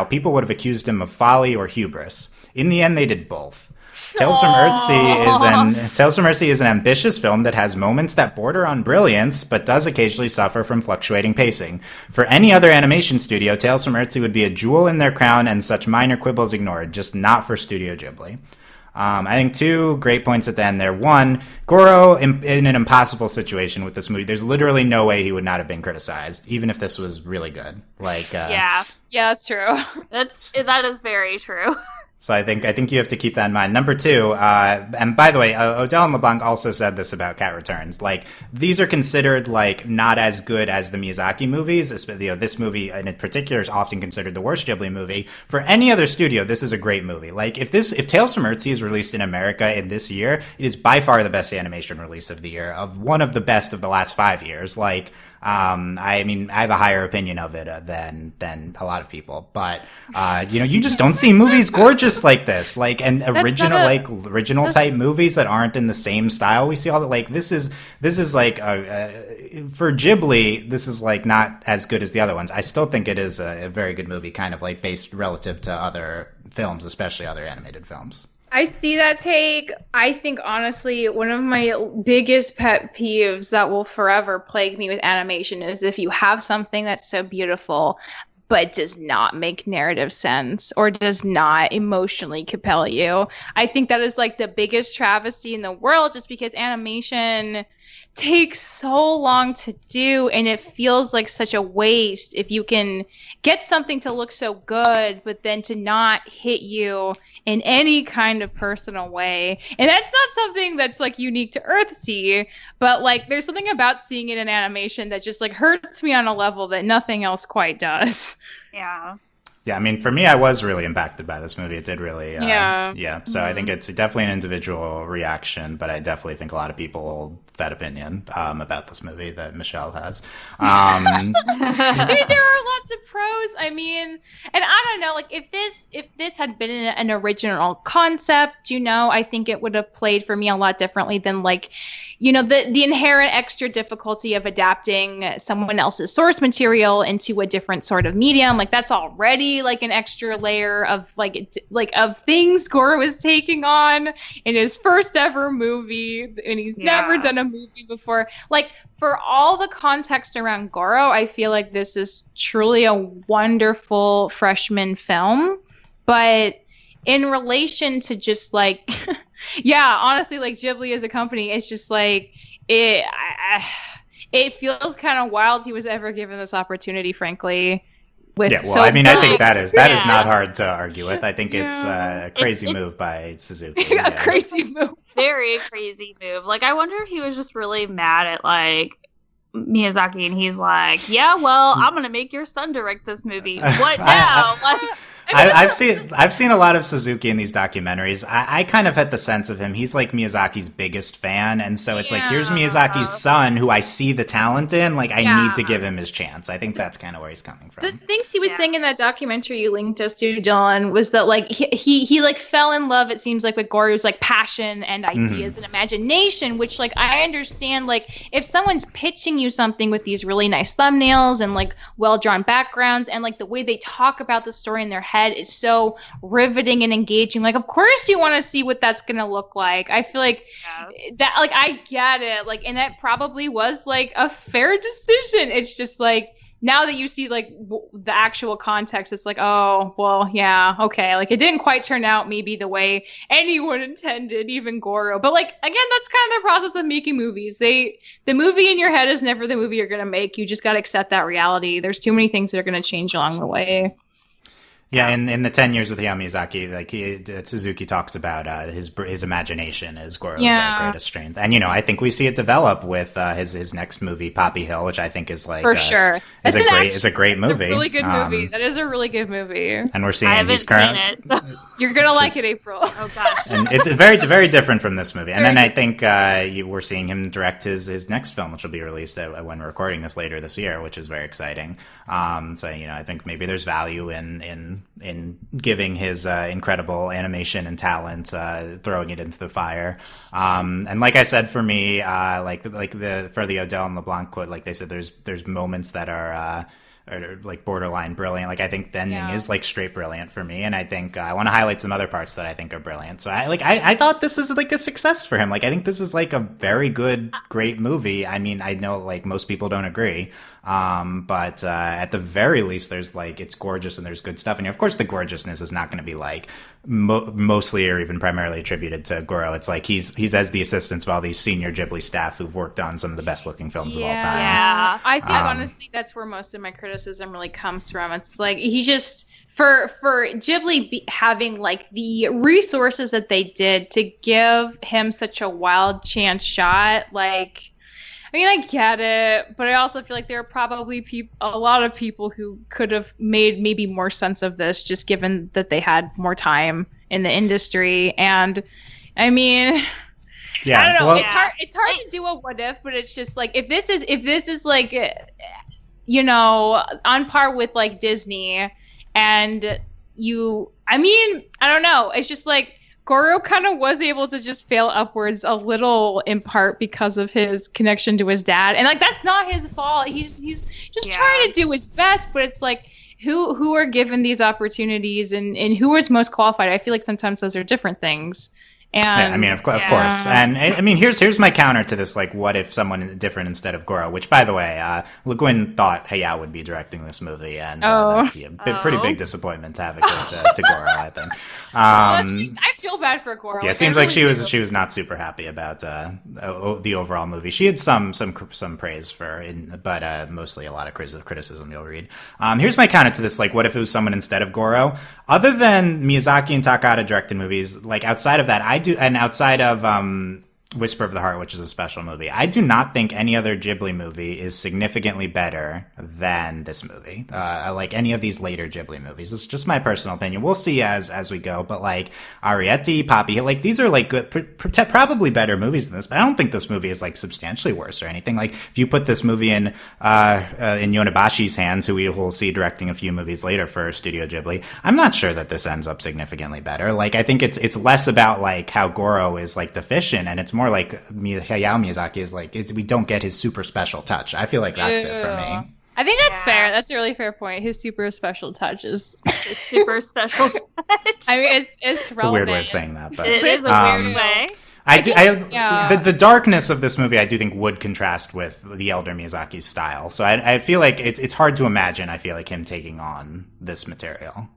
people would have accused him of folly or hubris. In the end, they did both. Tales from Earthsea is an ambitious film that has moments that border on brilliance, but does occasionally suffer from fluctuating pacing. For any other animation studio, Tales from Earthsea would be a jewel in their crown and such minor quibbles ignored, just not for Studio Ghibli. I think 2 great points at the end there. 1, Goro in an impossible situation with this movie. There's literally no way he would not have been criticized, even if this was really good. Like, yeah, that's true. That is very true. So I think you have to keep that in mind. Number 2, and by the way, Odell and LeBlanc also said this about Cat Returns. Like, these are considered like not as good as the Miyazaki movies. This movie in particular is often considered the worst Ghibli movie. For any other studio, this is a great movie. Like, if Tales from Earthsea is released in America in this year, it is by far the best animation release of the year, of one of the best of the last 5 years. Like, I mean, I have a higher opinion of it than a lot of people, but you just don't see movies gorgeous like this, like, and original type movies that aren't in the same style. We see all that, like, this is like for Ghibli, this is like not as good as the other ones. I still think it is a very good movie, kind of like based relative to other films, especially other animated films. I see that take. I think, honestly, one of my biggest pet peeves that will forever plague me with animation is if you have something that's so beautiful but does not make narrative sense or does not emotionally compel you. I think that is like the biggest travesty in the world, just because animation takes so long to do, and it feels like such a waste if you can get something to look so good but then to not hit you in any kind of personal way. And that's not something that's like unique to Earthsea, but like there's something about seeing it in animation that just like hurts me on a level that nothing else quite does. Yeah. Yeah, I mean, for me, I was really impacted by this movie. It did really, yeah. So I think it's definitely an individual reaction, but I definitely think a lot of people hold that opinion about this movie that Michelle has. I mean, there are lots of pros. I mean, and I don't know, like if this had been an original concept, I think it would have played for me a lot differently than like, the inherent extra difficulty of adapting someone else's source material into a different sort of medium. Like that's already like an extra layer of of things Goro is taking on in his first ever movie, and he's never done a movie before. Like, for all the context around Goro, I feel like this is truly a wonderful freshman film, but in relation to just like honestly, like Ghibli as a company, it's just like it feels kind of wild he was ever given this opportunity, frankly. I think that is not hard to argue with. I think it's a crazy move by Suzuki. A crazy move. Very crazy move. Like, I wonder if he was just really mad at like Miyazaki, and he's like, "Yeah, well, I'm gonna make your son direct this movie. What now?" I've seen a lot of Suzuki in these documentaries. I kind of had the sense of him. He's like Miyazaki's biggest fan, and so it's like, here's Miyazaki's son, who I see the talent in. Like, I need to give him his chance. I think that's kind of where he's coming from. The things he was saying in that documentary you linked us to, Dawn, was that like he like fell in love, it seems like, with Goro's like passion and ideas and imagination, which like I understand. Like, if someone's pitching you something with these really nice thumbnails and like well drawn backgrounds, and like the way they talk about the story in their head is so riveting and engaging, like of course you want to see what that's gonna look like. I feel like that, like, I get it, like, and that probably was like a fair decision. It's just like, now that you see like the actual context, it's like, oh well, yeah, okay, like it didn't quite turn out maybe the way anyone intended, even Goro. But like, again, that's kind of the process of making movies. The movie in your head is never the movie you're gonna make. You just gotta accept that reality. There's too many things that are gonna change along the way. Yeah, in the 10 years with Hayao Miyazaki, like Suzuki talks about his imagination is Goro's greatest strength, and I think we see it develop with his next movie, Poppy Hill, which I think is like for sure is a great movie. It's a really good movie. That is a really good movie, and we're seeing he's currently. You're gonna like it, April. Oh gosh, and it's very very different from this movie. And then I think we're seeing him direct his next film, which will be released when we're recording this later this year, which is very exciting. So I think maybe there's value in giving his incredible animation and talent, throwing it into the fire. And like I said, for me, for the Odell and the Blanc quote, like they said, there's moments that are like borderline brilliant. Like I think the ending is like straight brilliant for me, and I think I want to highlight some other parts that I think are brilliant. So I thought this is like a success for him. Like I think this is like a very good, great movie. I mean, I know like most people don't agree, but at the very least, there's like, it's gorgeous and there's good stuff. And of course, the gorgeousness is not going to be like mostly or even primarily attributed to Goro. It's like he's as the assistants of all these senior Ghibli staff who've worked on some of the best looking films of all time. Yeah, I think honestly that's where most of my criticism really comes from. It's like he just for Ghibli having like the resources that they did to give him such a wild chance shot, like. I mean, I get it, but I also feel like there are probably a lot of people who could have made maybe more sense of this, just given that they had more time in the industry. And I mean, Yeah, I don't know. well, It's hard to do a what if, but it's just like if this is like, you know, on par with like Disney, and I mean, I don't know. It's just like Goro kind of was able to just fail upwards a little in part because of his connection to his dad, and like that's not his fault. He's just trying to do his best, but it's like who are given these opportunities and who is most qualified. I feel like sometimes those are different things. And, yeah, I mean, of course. And I mean, here's my counter to this. Like, what if someone different instead of Goro? Which, by the way, Le Guin thought Hayao would be directing this movie, and that'd be a pretty big disappointment to have it go to Goro, I think. I feel bad for Goro. Yeah, it seems like she was not super happy about the overall movie. She had some praise for, but mostly a lot of criticism you'll read. Here's my counter to this. Like, what if it was someone instead of Goro? Other than Miyazaki and Takahata directed movies, like outside of that, outside of Whisper of the Heart, which is a special movie, I do not think any other Ghibli movie is significantly better than this movie. Like any of these later Ghibli movies. It's just my personal opinion. We'll see as we go. But like Arrietty, Papi, like these are like good, probably better movies than this. But I don't think this movie is like substantially worse or anything. Like if you put this movie in Yonabashi's hands, who we will see directing a few movies later for Studio Ghibli, I'm not sure that this ends up significantly better. Like I think it's less about like how Goro is like deficient, and it's more like Hayao Miyazaki is like we don't get his super special touch. I feel like that's it for me. I think that's fair. That's a really fair point. His super special touch is super special touch. I mean, it's a weird way of saying that, but it is a weird way. The darkness of this movie, I do think, would contrast with the elder Miyazaki's style. So I feel like it's hard to imagine. I feel like him taking on this material.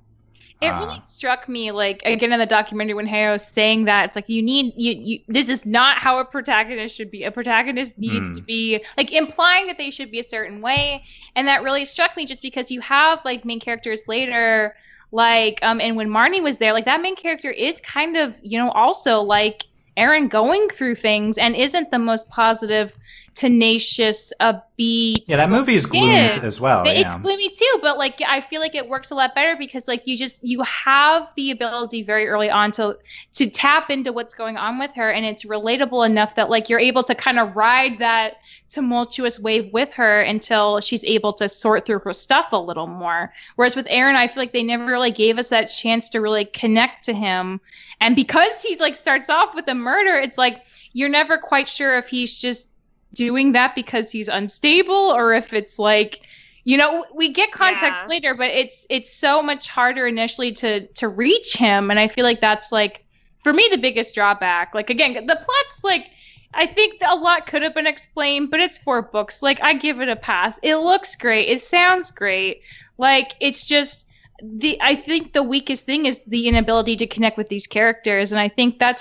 It really struck me, like, again, in the documentary when Hayao was saying that, it's like, you this is not how a protagonist should be. A protagonist needs to be, like, implying that they should be a certain way. And that really struck me just because you have, like, main characters later, like, and when Marnie was there, like, that main character is kind of, you know, also, like, Aaron going through things and isn't the most positive, tenacious, upbeat. Yeah, that movie is gloomed as well. It's gloomy too, but like I feel like it works a lot better because like you have the ability very early on to tap into what's going on with her, and it's relatable enough that like you're able to kind of ride that tumultuous wave with her until she's able to sort through her stuff a little more. Whereas with Aaron, I feel like they never really gave us that chance to really connect to him, and because he like starts off with a murder, it's like you're never quite sure if he's just doing that because he's unstable or if it's like, you know, we get context later, but it's so much harder initially to reach him, and I feel like that's like for me the biggest drawback. Like again, the plot's like I think a lot could have been explained, but it's 4 books. Like I give it a pass. It looks great. It sounds great. Like it's just I think the weakest thing is the inability to connect with these characters, and I think that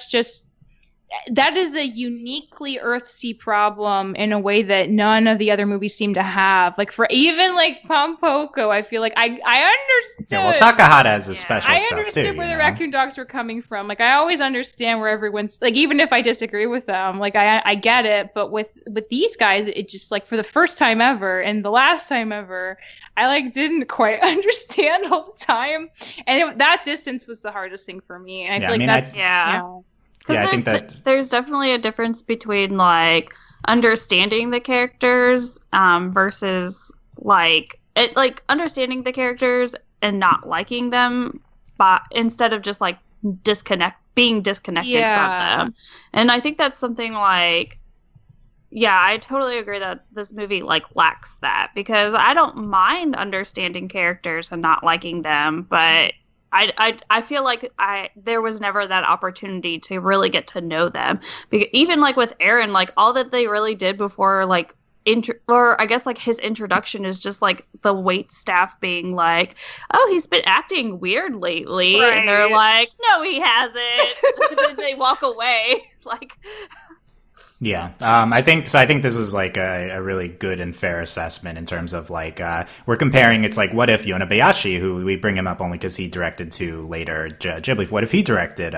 is a uniquely Earthsea problem in a way that none of the other movies seem to have. Like for even like Pompoko, I feel like I understood. Yeah, well, Takahata has his special stuff too. I understood where the raccoon dogs were coming from. Like I always understand where everyone's like, even if I disagree with them, like I get it. But with these guys, it just like for the first time ever and the last time ever, I like didn't quite understand all the time, and that distance was the hardest thing for me. And I feel like that's Yeah, I think that there's definitely a difference between like understanding the characters versus like understanding the characters and not liking them, but instead of just like being disconnected from them. And I think that's something like, I totally agree that this movie like lacks that, because I don't mind understanding characters and not liking them, but I feel like there was never that opportunity to really get to know them. Even like with Aaron, like all that they really did before like or I guess like his introduction is just like the wait staff being like, oh, he's been acting weird lately, right. And they're like, no, he hasn't. And then they walk away. Like Yeah, I think so. I think this is like a really good and fair assessment in terms of like we're comparing. It's like, what if Yonebayashi, who we bring him up only because he directed to later Ghibli, what if he directed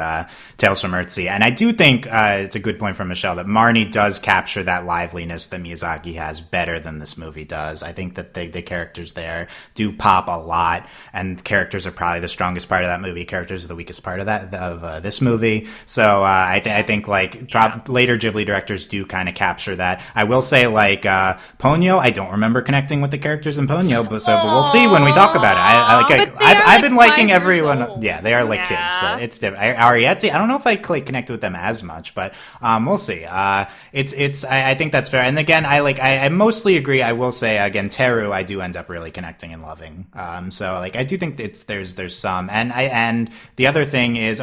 Tales from Earthsea? And I do think it's a good point from Michelle that Marnie does capture that liveliness that Miyazaki has better than this movie does. I think that the characters there do pop a lot, and characters are probably the strongest part of that movie. Characters are the weakest part of this movie. So I think like later Ghibli directors do kind of capture that. I will say, like Ponyo, I don't remember connecting with the characters in Ponyo, but we'll see when we talk about it. I've been liking everyone. Yeah, they are like kids, but it's different. Arietti, I don't know if I connected with them as much, but we'll see. It's I think that's fair. And again, I mostly agree. I will say again, Teru, I do end up really connecting and loving. So like I do think there's some, and the other thing is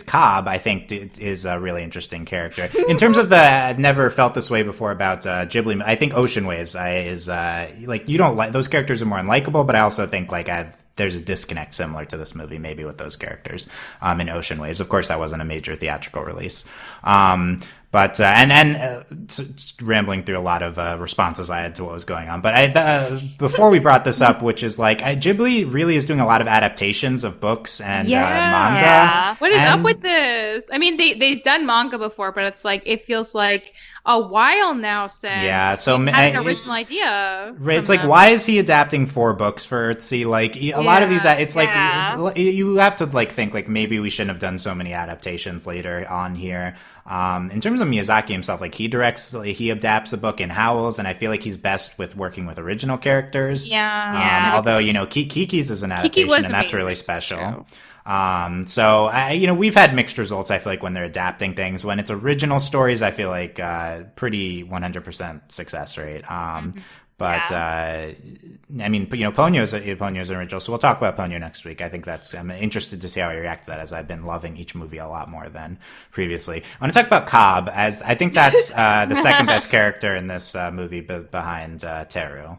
Cobb. I think is a really interesting character in terms of I've never felt this way before about Ghibli. I think Ocean Waves is like, you don't like those characters are more unlikable, but I also think like there's a disconnect similar to this movie, maybe with those characters in Ocean Waves. Of course, that wasn't a major theatrical release. But rambling through a lot of responses I had to what was going on. But before we brought this up, which is like Ghibli really is doing a lot of adaptations of books and manga. Yeah. What is up with this? I mean, they've done manga before, but it's like it feels like a while now since so had an original idea. Right, it's like, why is he adapting 4 books for Earthsea? Like a lot of these, it's like you have to like think like maybe we shouldn't have done so many adaptations later on here. In terms of Miyazaki himself, like he adapts the book in Howls, and I feel like he's best with working with original characters. Although, Kiki's is an adaptation, and that's really special. So we've had mixed results. I feel like when they're adapting things, when it's original stories, I feel like pretty 100% success rate. But I mean, Ponyo's an original, so we'll talk about Ponyo next week. I think I'm interested to see how I react to that, as I've been loving each movie a lot more than previously. I want to talk about Cobb, as I think that's the second best character in this movie behind Teru.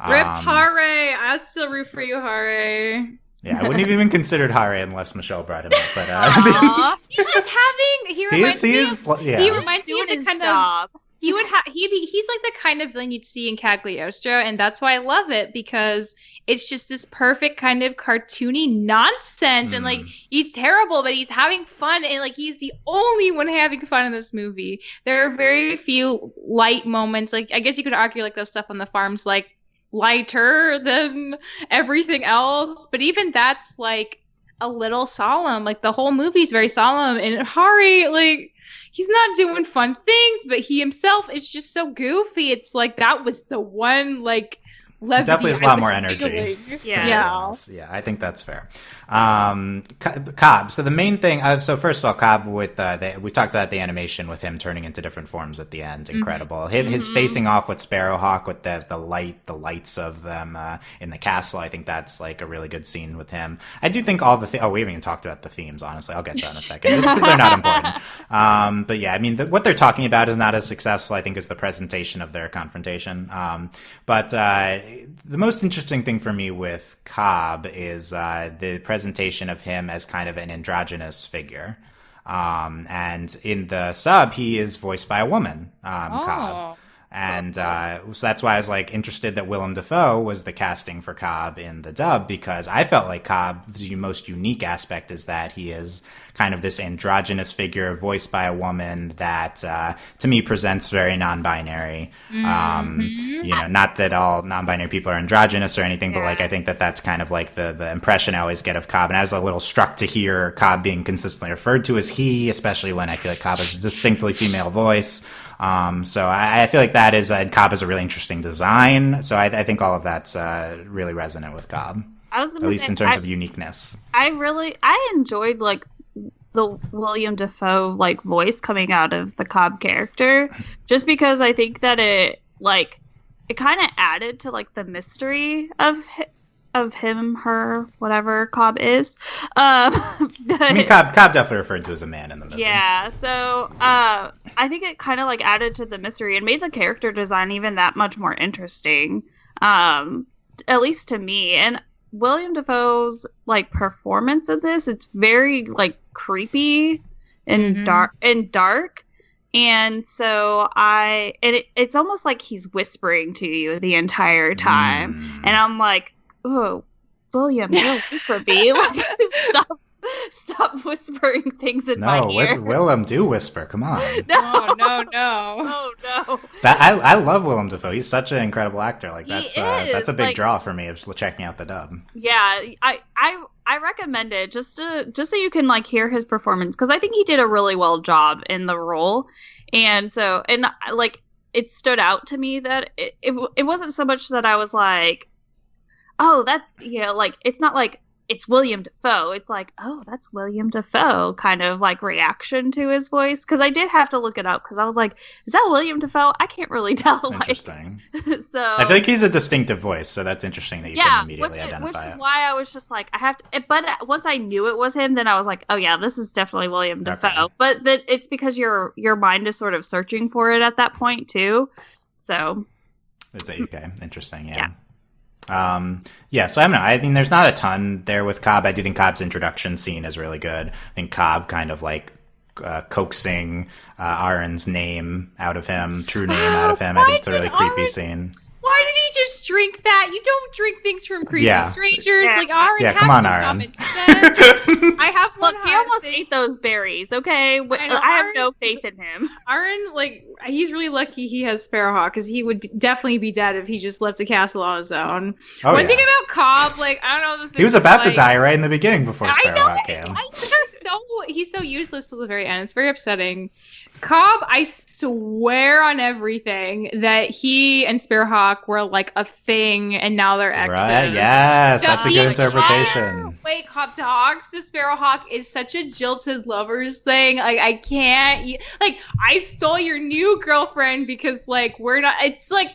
Rip Hare! I'll still root for you, Hare. Yeah, I wouldn't have even considered Hare unless Michelle brought him up. But he's just having. He reminds me of the kind of. He's like the kind of villain you'd see in Cagliostro, and that's why I love it, because it's just this perfect kind of cartoony nonsense, and like he's terrible, but he's having fun, and like he's the only one having fun in this movie. There are very few light moments. Like I guess you could argue like the stuff on the farm's like lighter than everything else, but even that's like a little solemn. Like the whole movie's very solemn, and Hari, like, he's not doing fun things, but he himself is just so goofy. It's like that was the one like levity. Definitely has a lot more energy. Yeah, I think that's fair. Cobb. So the main thing. So first of all, Cobb with we talked about the animation with him turning into different forms at the end. Incredible. His facing off with Sparrowhawk with the lights of them in the castle. I think that's like a really good scene with him. I do think all the we haven't even talked about the themes. Honestly, I'll get to that in a second. It's because they're not important. But yeah, I mean what they're talking about is not as successful, I think, as the presentation of their confrontation. But the most interesting thing for me with Cobb is the presentation of him as kind of an androgynous figure. And in the sub, he is voiced by a woman, Cobb. And so that's why I was like interested that Willem Dafoe was the casting for Cobb in the dub, because I felt like Cobb, the most unique aspect is that he is kind of this androgynous figure voiced by a woman that to me presents very non-binary. Not that all non-binary people are androgynous or anything, but like I think that's kind of like the impression I always get of Cobb. And I was a little struck to hear Cobb being consistently referred to as he, especially when I feel like Cobb has a distinctly female voice. So I feel like that is Cobb is a really interesting design. So I think all of that's really resonant with Cobb. At least in terms of uniqueness. I enjoyed like the William Dafoe like voice coming out of the Cobb character, just because I think that it kind of added to like the mystery of him, her, whatever Cobb is. I mean, Cobb definitely referred to as a man in the movie. Yeah, so I think it kind of like added to the mystery and made the character design even that much more interesting, at least to me. And William Dafoe's like performance of this, it's very like creepy and dark, And so it's almost like he's whispering to you the entire time. And I'm like, oh, William, you're for me. Like, stop whispering things in my ear. No, Willem, do whisper. Come on. No. Oh, no. I love Willem Dafoe. He's such an incredible actor. Like, that's a big like, draw for me of checking out the dub. Yeah, I recommend it just so you can like hear his performance, because I think he did a really well job in the role. And so, and like, it stood out to me that it wasn't so much that I was like, oh, that, like, it's not like it's William Dafoe. It's like, oh, that's William Dafoe kind of like reaction to his voice. Because I did have to look it up, because I was like, is that William Dafoe? I can't really tell. Interesting. So I feel like he's a distinctive voice, so that's interesting that you can immediately identify which it. is why I was just like, I have to. But once I knew it was him, then I was like, oh yeah, this is definitely William Dafoe. Okay. But it's because your mind is sort of searching for it at that point too. So it's okay. Interesting. Yeah. So I don't know. I mean, there's not a ton there with Cobb. I do think Cobb's introduction scene is really good. I think Cobb kind of like coaxing Aaron's name out of him, true name out of him. I think it's a really creepy scene. Why did he just drink that? You don't drink things from creepy strangers. Yeah. Like, Aaron, yeah, come on, Aaron. I have look. He almost ate those berries. Okay, I have no faith in him. Aaron, like, he's really lucky he has Sparrowhawk, because he would definitely be dead if he just left a castle on his own. One thing about Cobb, like, I don't know. He was about to die right in the beginning before Sparrowhawk came. He's so useless till the very end. It's very upsetting. Cobb, I swear on everything that he and Sparrowhawk were like a thing, and now they're exes. Right? Yes, that's a good interpretation. Wait, Cobb talks to Sparrowhawk is such a jilted lovers thing. Like, I can't. Like, I stole your new girlfriend because, like, we're not. It's like,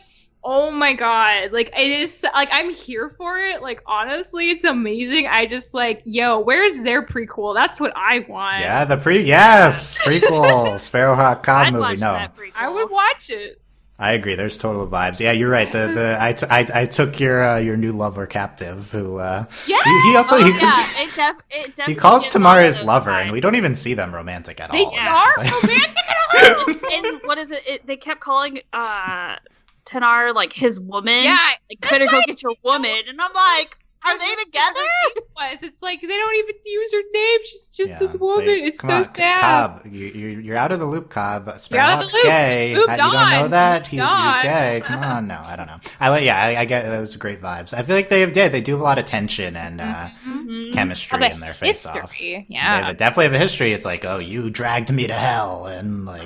oh my god, like, it is, like, I'm here for it. Like, honestly, it's amazing. I just, like, yo, where's their prequel? That's what I want. Yeah, prequel Sparrowhawk Cobb movie. No, I would watch it. I agree. There's total vibes. Yeah, you're right. I took your new lover captive. Who? He also it definitely he calls Tamara his lover, and we don't even see them romantic at all. They are romantic at all. And what is it? They kept calling Tanar like his woman. Yeah, like, better go get your woman. And I'm like, are they together? It's like they don't even use her name. She's just his woman. It's so sad. Cobb, you're out of the loop, Cobb. Sparrowhawk's gay. You don't know that? He's gay. Come on. No, I don't know. I get those great vibes. I feel like they do have a lot of tension and chemistry in their face-off. Yeah. They definitely have a history. It's like, oh, you dragged me to hell, and like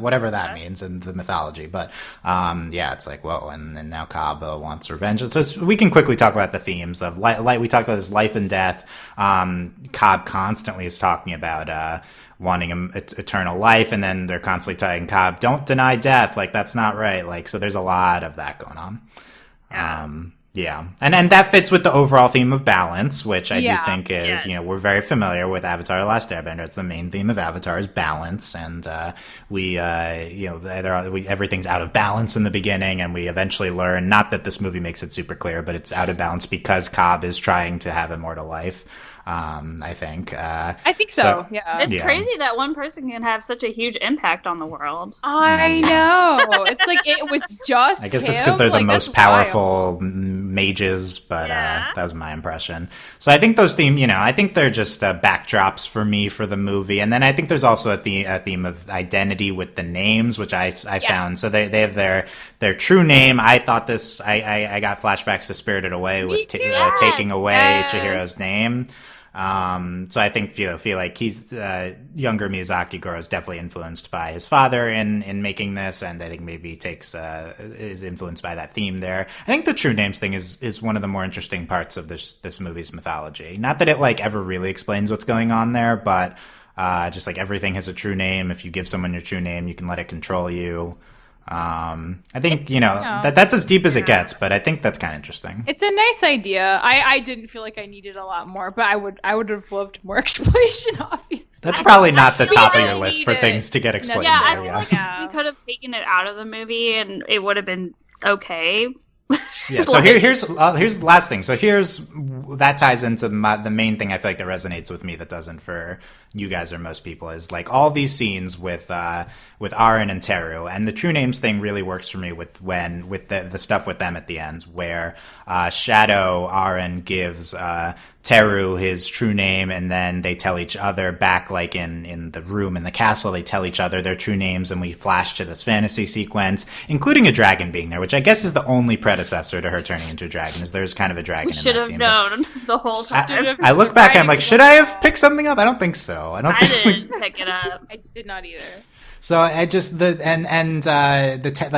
whatever that means in the mythology. But it's like, whoa, and now Cobb wants revenge. So we can quickly talk about the themes of we talked about this life and death. Cobb constantly is talking about wanting eternal life, and then they're constantly telling Cobb, don't deny death, like, that's not right. Like, so there's a lot of that going on. And that fits with the overall theme of balance, which I do think is, we're very familiar with Avatar: The Last Airbender. It's the main theme of Avatar is balance, and everything's out of balance in the beginning, and we eventually learn, not that this movie makes it super clear, but it's out of balance because Cobb is trying to have immortal life. I think. I think so. Yeah. It's crazy that one person can have such a huge impact on the world. I know. It's like it was just. I guess it's because they're the most powerful mages, but that was my impression. So I think those themes, I think they're just backdrops for me for the movie, and then I think there's also a theme of identity with the names, which I found. So they have their true name. I thought this. I got flashbacks to Spirited Away with taking away Chihiro's name. So I think feel like he's younger Miyazaki Goro is definitely influenced by his father in making this, and I think maybe is influenced by that theme there. I think the true names thing is one of the more interesting parts of this movie's mythology. Not that it like ever really explains what's going on there, but just like everything has a true name. If you give someone your true name, you can let it control you. I think that's as deep as it gets, but I think that's kind of interesting. It's a nice idea. I didn't feel like I needed a lot more, but I would have loved more explanation. Obviously, that's probably not the top of your list for things to get explained. I feel like you could have taken it out of the movie and it would have been okay. Yeah. So here's the last thing. So that ties into the main thing I feel like that resonates with me that doesn't for you guys or most people is like all these scenes with Aaron and Teru, and the true names thing really works for me with the stuff with them at the end where Shadow Aaron gives Teru his true name, and then they tell each other back like in the room in the castle, they tell each other their true names, and we flash to this fantasy sequence, including a dragon being there, which I guess is the only predecessor to her turning into a dragon, is there's kind of a dragon in that scene. Should have known the whole time. I look back, I'm like, should I have picked something up? I don't think so. I didn't pick it up. I did not either. So I just the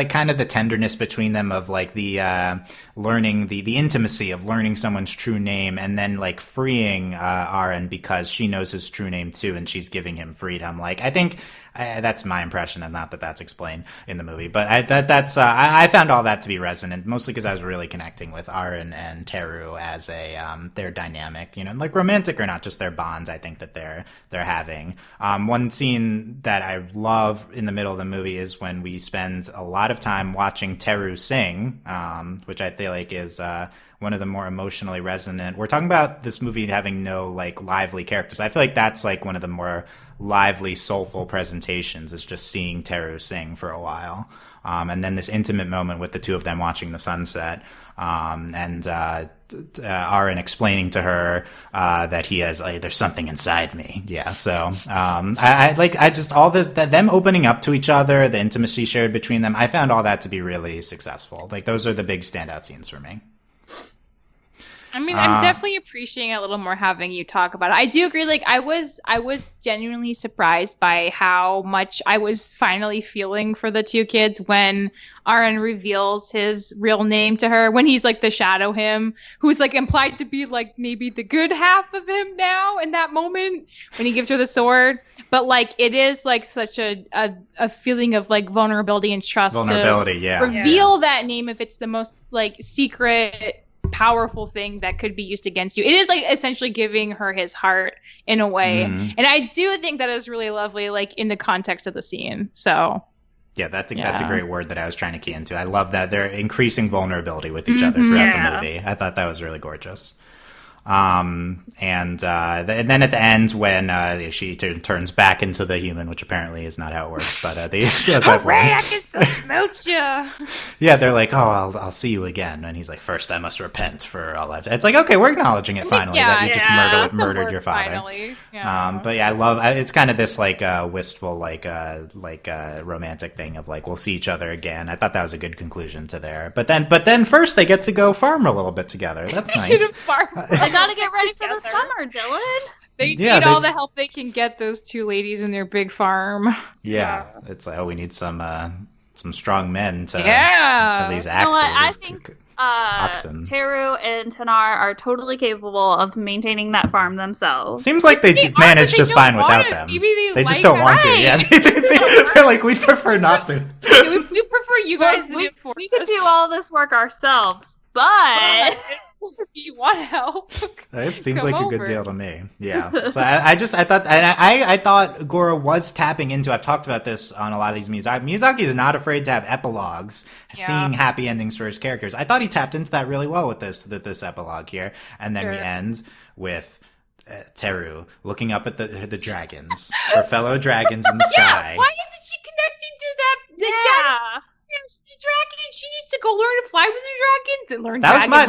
kind of the tenderness between them of like the learning the intimacy of learning someone's true name and then like freeing Aaron because she knows his true name too and she's giving him freedom. Like I think that's my impression, and not that that's explained in the movie, but I found all that to be resonant, mostly because I was really connecting with Aaron and Teru as their dynamic, you know, like romantic or not, just their bonds. I think that they're having. One scene that I love in the middle of the movie is when we spend a lot of time watching Teru sing, which I feel like is one of the more emotionally resonant. We're talking about this movie having no like lively characters. I feel like that's like one of the more lively, soulful presentations is just seeing Teru sing for a while. And then this intimate moment with the two of them watching the sunset. And Aaron explaining to her that he has there's something inside me. Yeah. So I just all this that them opening up to each other, the intimacy shared between them. I found all that to be really successful. Like those are the big standout scenes for me. I mean, I'm definitely appreciating it a little more having you talk about it. I do agree. Like, I was genuinely surprised by how much I was finally feeling for the two kids when Aaron reveals his real name to her. When he's like the shadow him, who's like implied to be like maybe the good half of him now in that moment when he gives her the sword. But like, it is like such a feeling of like vulnerability and trust. Vulnerability, to reveal that name if it's the most like secret, powerful thing that could be used against you. It is like essentially giving her his heart in a way. And I do think that is really lovely, like in the context of the scene. So yeah, that's a great word that I was trying to key into. I love that they're increasing vulnerability with each other throughout the movie. I thought that was really gorgeous. And then at the end when she turns back into the human, which apparently is not how it works, but they I can smooch you. Yeah, they're like, oh, I'll see you again, and he's like, first I must repent for all I've. It's like, okay, we're acknowledging it finally that you just murdered your father. Finally. But yeah, I love it's kind of this like wistful like romantic thing of like we'll see each other again. I thought that was a good conclusion to there. But then first they get to go farm a little bit together. That's nice. They gotta get ready for the summer, Dylan. They need all the help they can get, those two ladies in their big farm. Yeah. It's like, we need some strong men to have these axes. You know what? I think oxen. Teru and Tanar are totally capable of maintaining that farm themselves. Seems like they manage just fine without them. They just don't want to. Yeah, they're like, we'd prefer not to. We prefer you guys to do it for us. We could do all this work ourselves, but if you want help, it seems like a good deal to me. Yeah. So I thought Goro was tapping into. I've talked about this on a lot of these Miyazaki is not afraid to have epilogues, seeing happy endings for his characters. I thought he tapped into that really well with this epilogue here, and then we end with Teru looking up at the dragons, her fellow dragons in the sky. Why isn't she connecting to that? She's a dragon and she needs to go learn to fly with the dragons and learn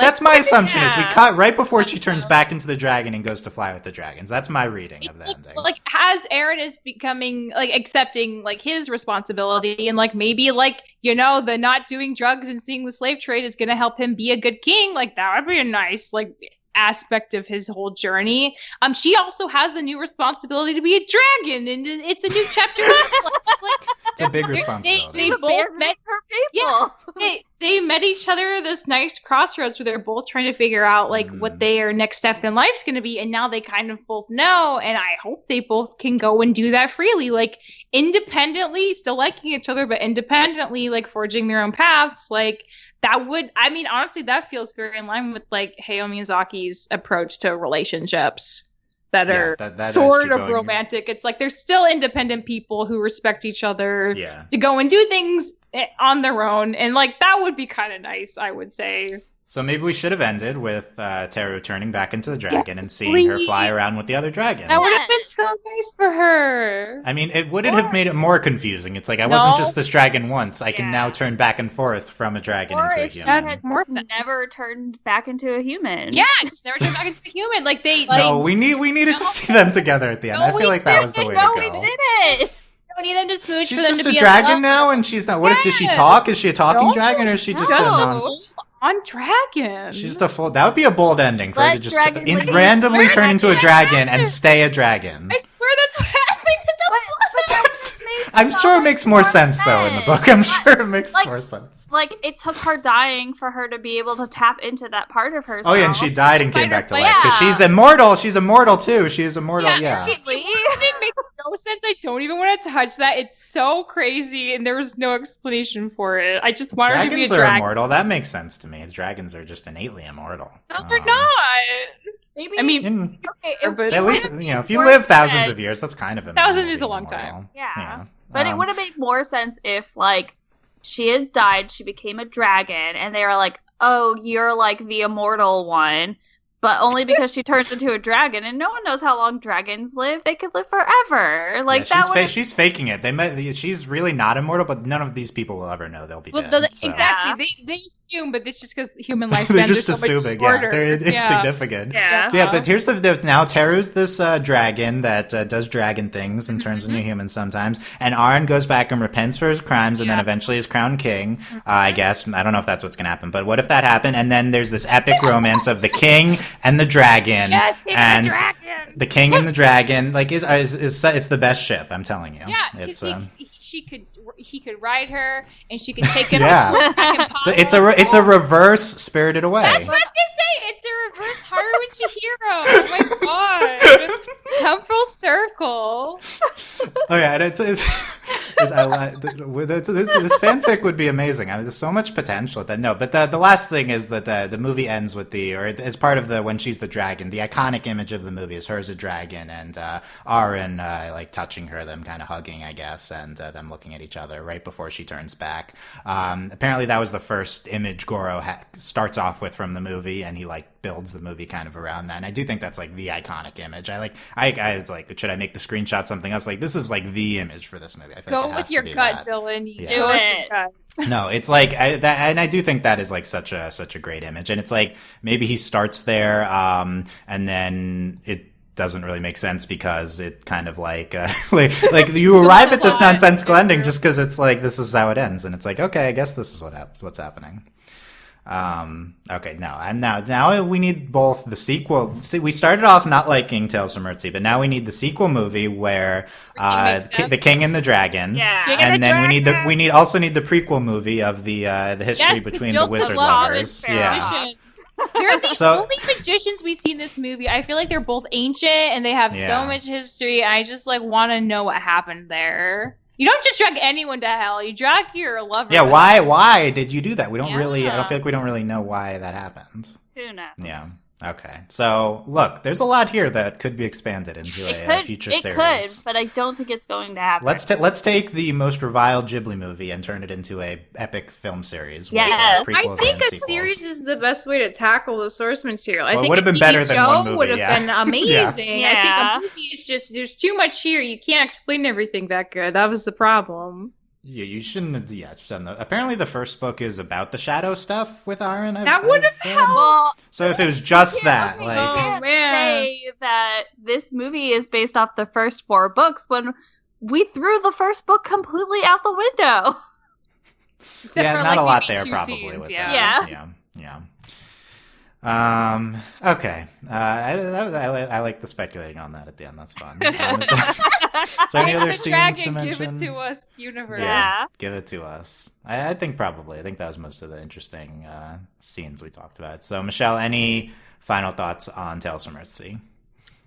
that's my assumption is we cut right before she turns back into the dragon and goes to fly with the dragons. That's my reading of the ending. Like as Aaron is becoming like accepting like his responsibility and like maybe like, you know, the not doing drugs and seeing the slave trade is gonna help him be a good king, like that would be a nice like aspect of his whole journey. She also has a new responsibility to be a dragon, and it's a new chapter. It's a big responsibility. They both met her people. Yeah, they met each other at this nice crossroads where they're both trying to figure out like what their next step in life's going to be, and now they kind of both know. And I hope they both can go and do that freely, like independently, still liking each other, but independently, like forging their own paths, like. That would, I mean, honestly, that feels very in line with like Hayao Miyazaki's approach to relationships. that are that sort of romantic. It's like they're still independent people who respect each other to go and do things on their own. And like that would be kind of nice, I would say. So maybe we should have ended with Teru turning back into the dragon and seeing her fly around with the other dragons. That would have been so nice for her. I mean, it wouldn't have made it more confusing. It's like, I wasn't just this dragon once. I can now turn back and forth from a dragon into a human. Or if she had never turned back into a human. Yeah, just never turned back into a human. Like No, we needed to see them together at the end. I feel like that was the way to go. We didn't. We need them to smooch she's for them to be just a dragon now, and she's not. What does she talk? Is she a talking dragon, or is she just a on dragon? She's just a full. That would be a bold ending for her to just randomly turn into a dragon and stay a dragon. I swear that's what happened. I'm sure it makes more sense though in the book. I'm sure it makes more sense. Like it took her dying for her to be able to tap into that part of herself. Oh yeah, and she died and came back to life because she's immortal. She's immortal too. She is immortal. Yeah. It makes no sense. I don't even want to touch that. It's so crazy, and there was no explanation for it. I just wanted her to be a dragon. Dragons are immortal. That makes sense to me. Dragons are just innately immortal. No, they're not. Maybe. I mean, at least if you live thousands of years, that's kind of immortal. 1,000 is a long time. Yeah. But it would have made more sense if like she had died, she became a dragon, and they were like, "Oh, you're like the immortal one." But only because she turns into a dragon, and no one knows how long dragons live. They could live forever. Like she's faking it. She's really not immortal, but none of these people will ever know they'll be dead. Exactly. They assume, but it's just because human lifespan is so much shorter. They're insignificant. Yeah. But here's now Teru's this dragon that does dragon things and turns into humans sometimes, and Arn goes back and repents for his crimes, and then eventually is crowned king. I guess I don't know if that's what's gonna happen, but what if that happened? And then there's this epic romance of the king and the dragon, and the king and the dragon, like is it's the best ship. I'm telling you. Yeah, it's he could ride her, and she could take him. So it's a reverse Spirited Away. That's what I was gonna say. It's a reverse Haruichi Hero. Oh my god, come full circle. Oh yeah, and this fanfic would be amazing. I mean, there's so much potential at that. No, but the last thing is that the movie ends with as part of when she's the dragon, the iconic image of the movie is her as a dragon and Aaron like touching her, them kind of hugging, I guess, and them looking at each other right before she turns back. Apparently that was the first image Goro starts off with from the movie, and he like builds the movie kind of around that. And I do think that's like the iconic image. I was like, should I make the screenshot something else? Like, this is like the image for this movie. I feel Go with your gut, Dylan. You do it. No, it's like and I do think that is like such a great image. And it's like maybe he starts there, and then it doesn't really make sense because it kind of like you arrive at this nonsensical ending just because it's like this is how it ends, and it's like, okay, I guess this is what's happening. Okay, now we need both the sequel. See, we started off not liking Tales from Earthsea, but now we need the sequel movie where the King and the Dragon. Yeah. And then we also need the prequel movie of the history between the wizard lovers. Yeah. They're the only magicians we see in this movie. I feel like they're both ancient and they have so much history. I just like want to know what happened there. You don't just drag anyone to hell. You drag your lover. Yeah, why did you do that? We don't really. I don't feel like we don't really know why that happened. Who knows? Yeah. Okay. So look, there's a lot here that could be expanded into a future series. It could, but I don't think it's going to happen. Let's take the most reviled Ghibli movie and turn it into a epic film series. Yes. With, I think a series is the best way to tackle the source material. I think it would have been better than one movie. Would have been amazing. Yeah. I think a movie is just there's too much here. You can't explain everything that good. That was the problem. Yeah, you shouldn't have. Yeah, apparently the first book is about the shadow stuff with Aaron. That would have helped. So if it was just that, like, oh man, say that this movie is based off the first 4 books when we threw the first book completely out the window. Yeah, not a lot there probably. With that. Yeah. Okay. I like the speculating on that at the end. That's fun. So any other scenes to mention? Give it to us, universe. Yeah, give it to us. I think probably. I think that was most of the interesting scenes we talked about. So Michelle, any final thoughts on Tales from Earthsea?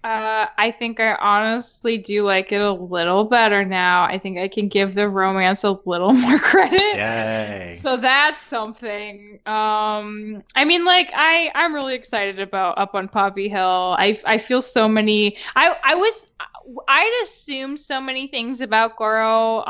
I think I honestly do like it a little better now. I think I can give the romance a little more credit. Yay. So that's something. I mean, like I'm really excited about Up on Poppy Hill. I feel so many. I'd assumed so many things about Goro.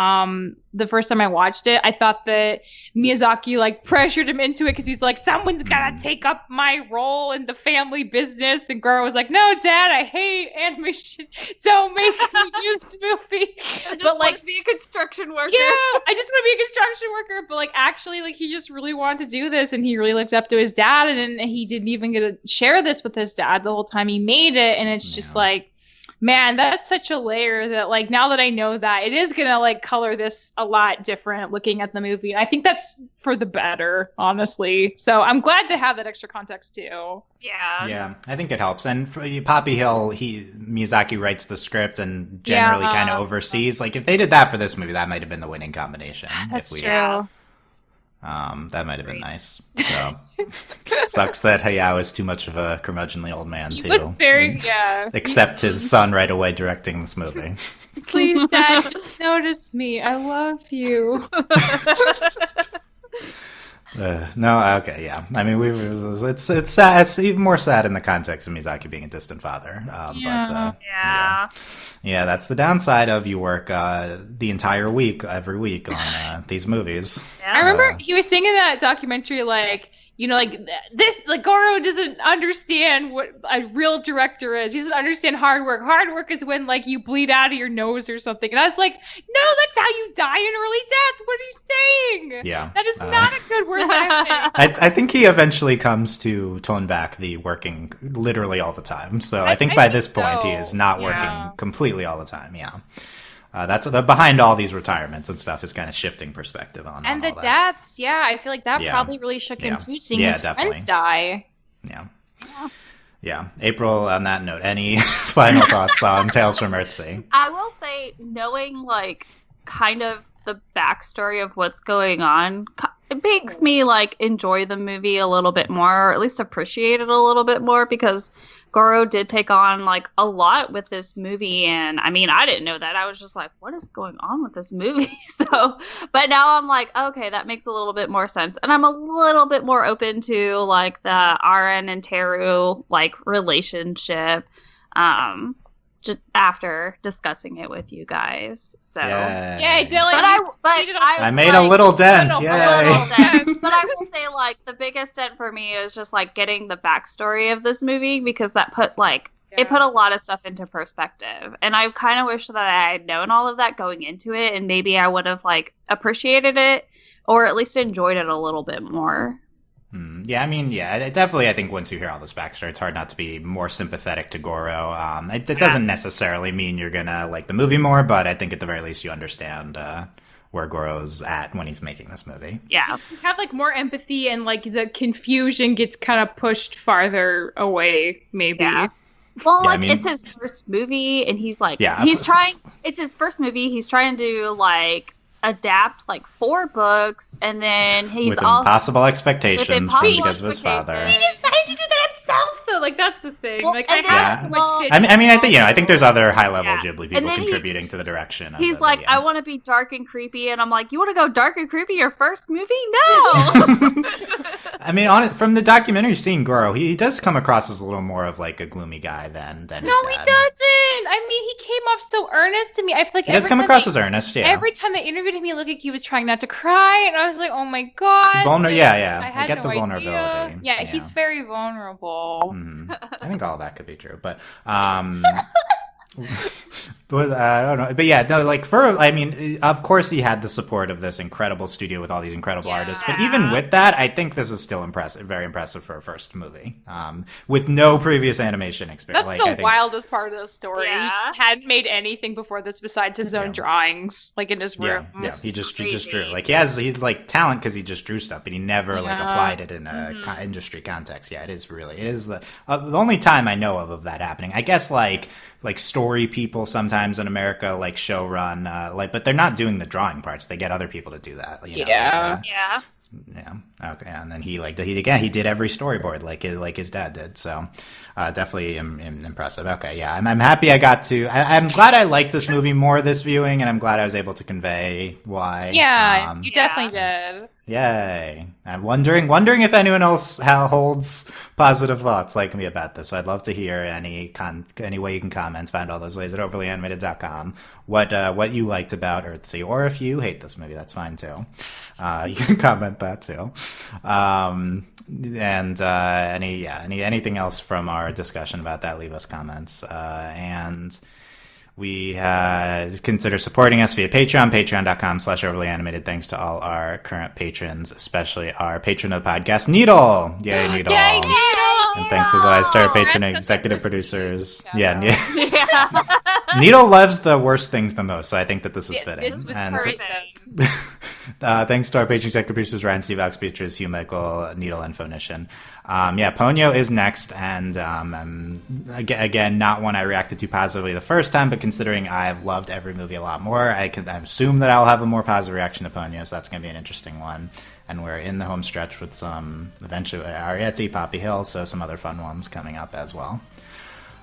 The first time I watched it, I thought that Miyazaki like pressured him into it because he's like, someone's gotta take up my role in the family business, and Goro was like, no, Dad, I hate animation. Don't make me do this movie. I just want to be a construction worker. Yeah, I just want to be a construction worker. But like, actually, like he just really wanted to do this, and he really looked up to his dad, and he didn't even get to share this with his dad the whole time he made it, and it's just like. Man, that's such a layer that, like, now that I know that, it is going to, like, color this a lot different looking at the movie. And I think that's for the better, honestly. So I'm glad to have that extra context, too. Yeah. Yeah, I think it helps. And for Poppy Hill, Miyazaki writes the script and generally kind of oversees. Like, if they did that for this movie, that might have been the winning combination. That's if we, true. That might have been nice. So sucks that Hayao is too much of a curmudgeonly old man He to was very, accept his son right away directing this movie. Please, Dad, just notice me. I love you. No, okay, yeah. I mean, it's sad. It's even more sad in the context of Miyazaki being a distant father. But yeah, that's the downside of you work the entire week, every week on these movies. Yeah. I remember he was saying in that documentary, like, you know, like this, like Goro doesn't understand what a real director is. He doesn't understand hard work. Hard work is when like you bleed out of your nose or something. And I was like, no, that's how you die in early death. What are you saying? Yeah, that is not a good word ethic. I think he eventually comes to tone back the working literally all the time. So I think by this point he is not working completely all the time. Yeah. That's behind all these retirements and stuff is kind of shifting perspective on and all the that. deaths. Yeah, I feel like that probably really shook him too, seeing his friends die. Yeah. April, on that note, any final thoughts on Tales from Earthsea? I will say, knowing like kind of the backstory of what's going on, it makes me like enjoy the movie a little bit more, or at least appreciate it a little bit more, because Goro did take on like a lot with this movie, and I mean, I didn't know that. I was just like, what is going on with this movie? So, but now I'm like, okay, that makes a little bit more sense, and I'm a little bit more open to like the Aren and Teru like relationship, just after discussing it with you guys. So yeah, Dylan. I made a little dent. Yay! But I will say, like, the biggest dent for me is just like getting the backstory of this movie, because that put like it put a lot of stuff into perspective, and I kind of wish that I had known all of that going into it, and maybe I would have like appreciated it, or at least enjoyed it a little bit more. Yeah, I mean, definitely. I think once you hear all this backstory, it's hard not to be more sympathetic to Goro. It doesn't necessarily mean you're gonna like the movie more, but I think at the very least you understand where Goro's at when he's making this movie. Yeah, you have like more empathy, and like the confusion gets kind of pushed farther away, maybe. Yeah. Well, like, I mean, it's his first movie, and he's like, it's his first movie. He's trying to like adapt like 4 books, and then he's with impossible expectations because of his father. He decided to do that himself, though. Like, that's the thing. Well, like, I think there's other high-level Ghibli people contributing to the direction. He's like, I want to be dark and creepy, and I'm like, you want to go dark and creepy your first movie? No. I mean, from the documentary seeing Goro, he does come across as a little more of like a gloomy guy than his dad. No, he doesn't. I mean, he came off so earnest to me. I feel like he does come across as earnest. Yeah. Every time they interviewed him, he looked like he was trying not to cry, and I was like, oh my god. I get the vulnerability. Yeah, he's very vulnerable. I think all that could be true, but but I don't know. But yeah, no, like I mean, of course he had the support of this incredible studio with all these incredible artists. But even with that, I think this is still impressive, very impressive for a first movie, with no previous animation experience. That's the wildest part of the story. Yeah. He just hadn't made anything before this besides his own drawings, like in his room. Yeah, he just drew. Like he's like talent because he just drew stuff, but he never like applied it in a industry context. Yeah, it is the only time I know of that happening. I guess like story people sometimes in America like show run but they're not doing the drawing parts. They get other people to do that. You know? Yeah. Okay. And then he did every storyboard like his dad did. So definitely impressive. Okay. Yeah. I'm happy I got to. I'm glad I liked this movie more this viewing, and I'm glad I was able to convey why. Yeah, you definitely did. Yay. I'm wondering if anyone else holds positive thoughts like me about this. So I'd love to hear any way you can comment. Find all those ways at overlyanimated.com. What you liked about Earthsea, or if you hate this movie, that's fine too. You can comment that too. Anything else from our discussion about that, leave us comments. And we consider supporting us via Patreon, patreon.com/overlyanimated. Thanks to all our current patrons, especially our patron of the podcast, Needle. Yay, Needle. Yay, Needle! And thanks as always to our patron and executive producers. Yeah. Needle loves the worst things the most, so I think that this is fitting. This was perfect. Thanks to our patron executive producers, Ryan, Steve, Alex, Beatrice, Hugh, Michael, Needle, and Phonician. Ponyo is next, and again, not one I reacted to positively the first time, but considering I've loved every movie a lot more, I assume that I'll have a more positive reaction to Ponyo, so that's going to be an interesting one. And we're in the home stretch with some, eventually, Ariete, Poppy Hill, so some other fun ones coming up as well.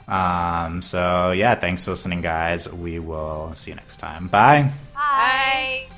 Thanks for listening, guys. We will see you next time. Bye. Bye.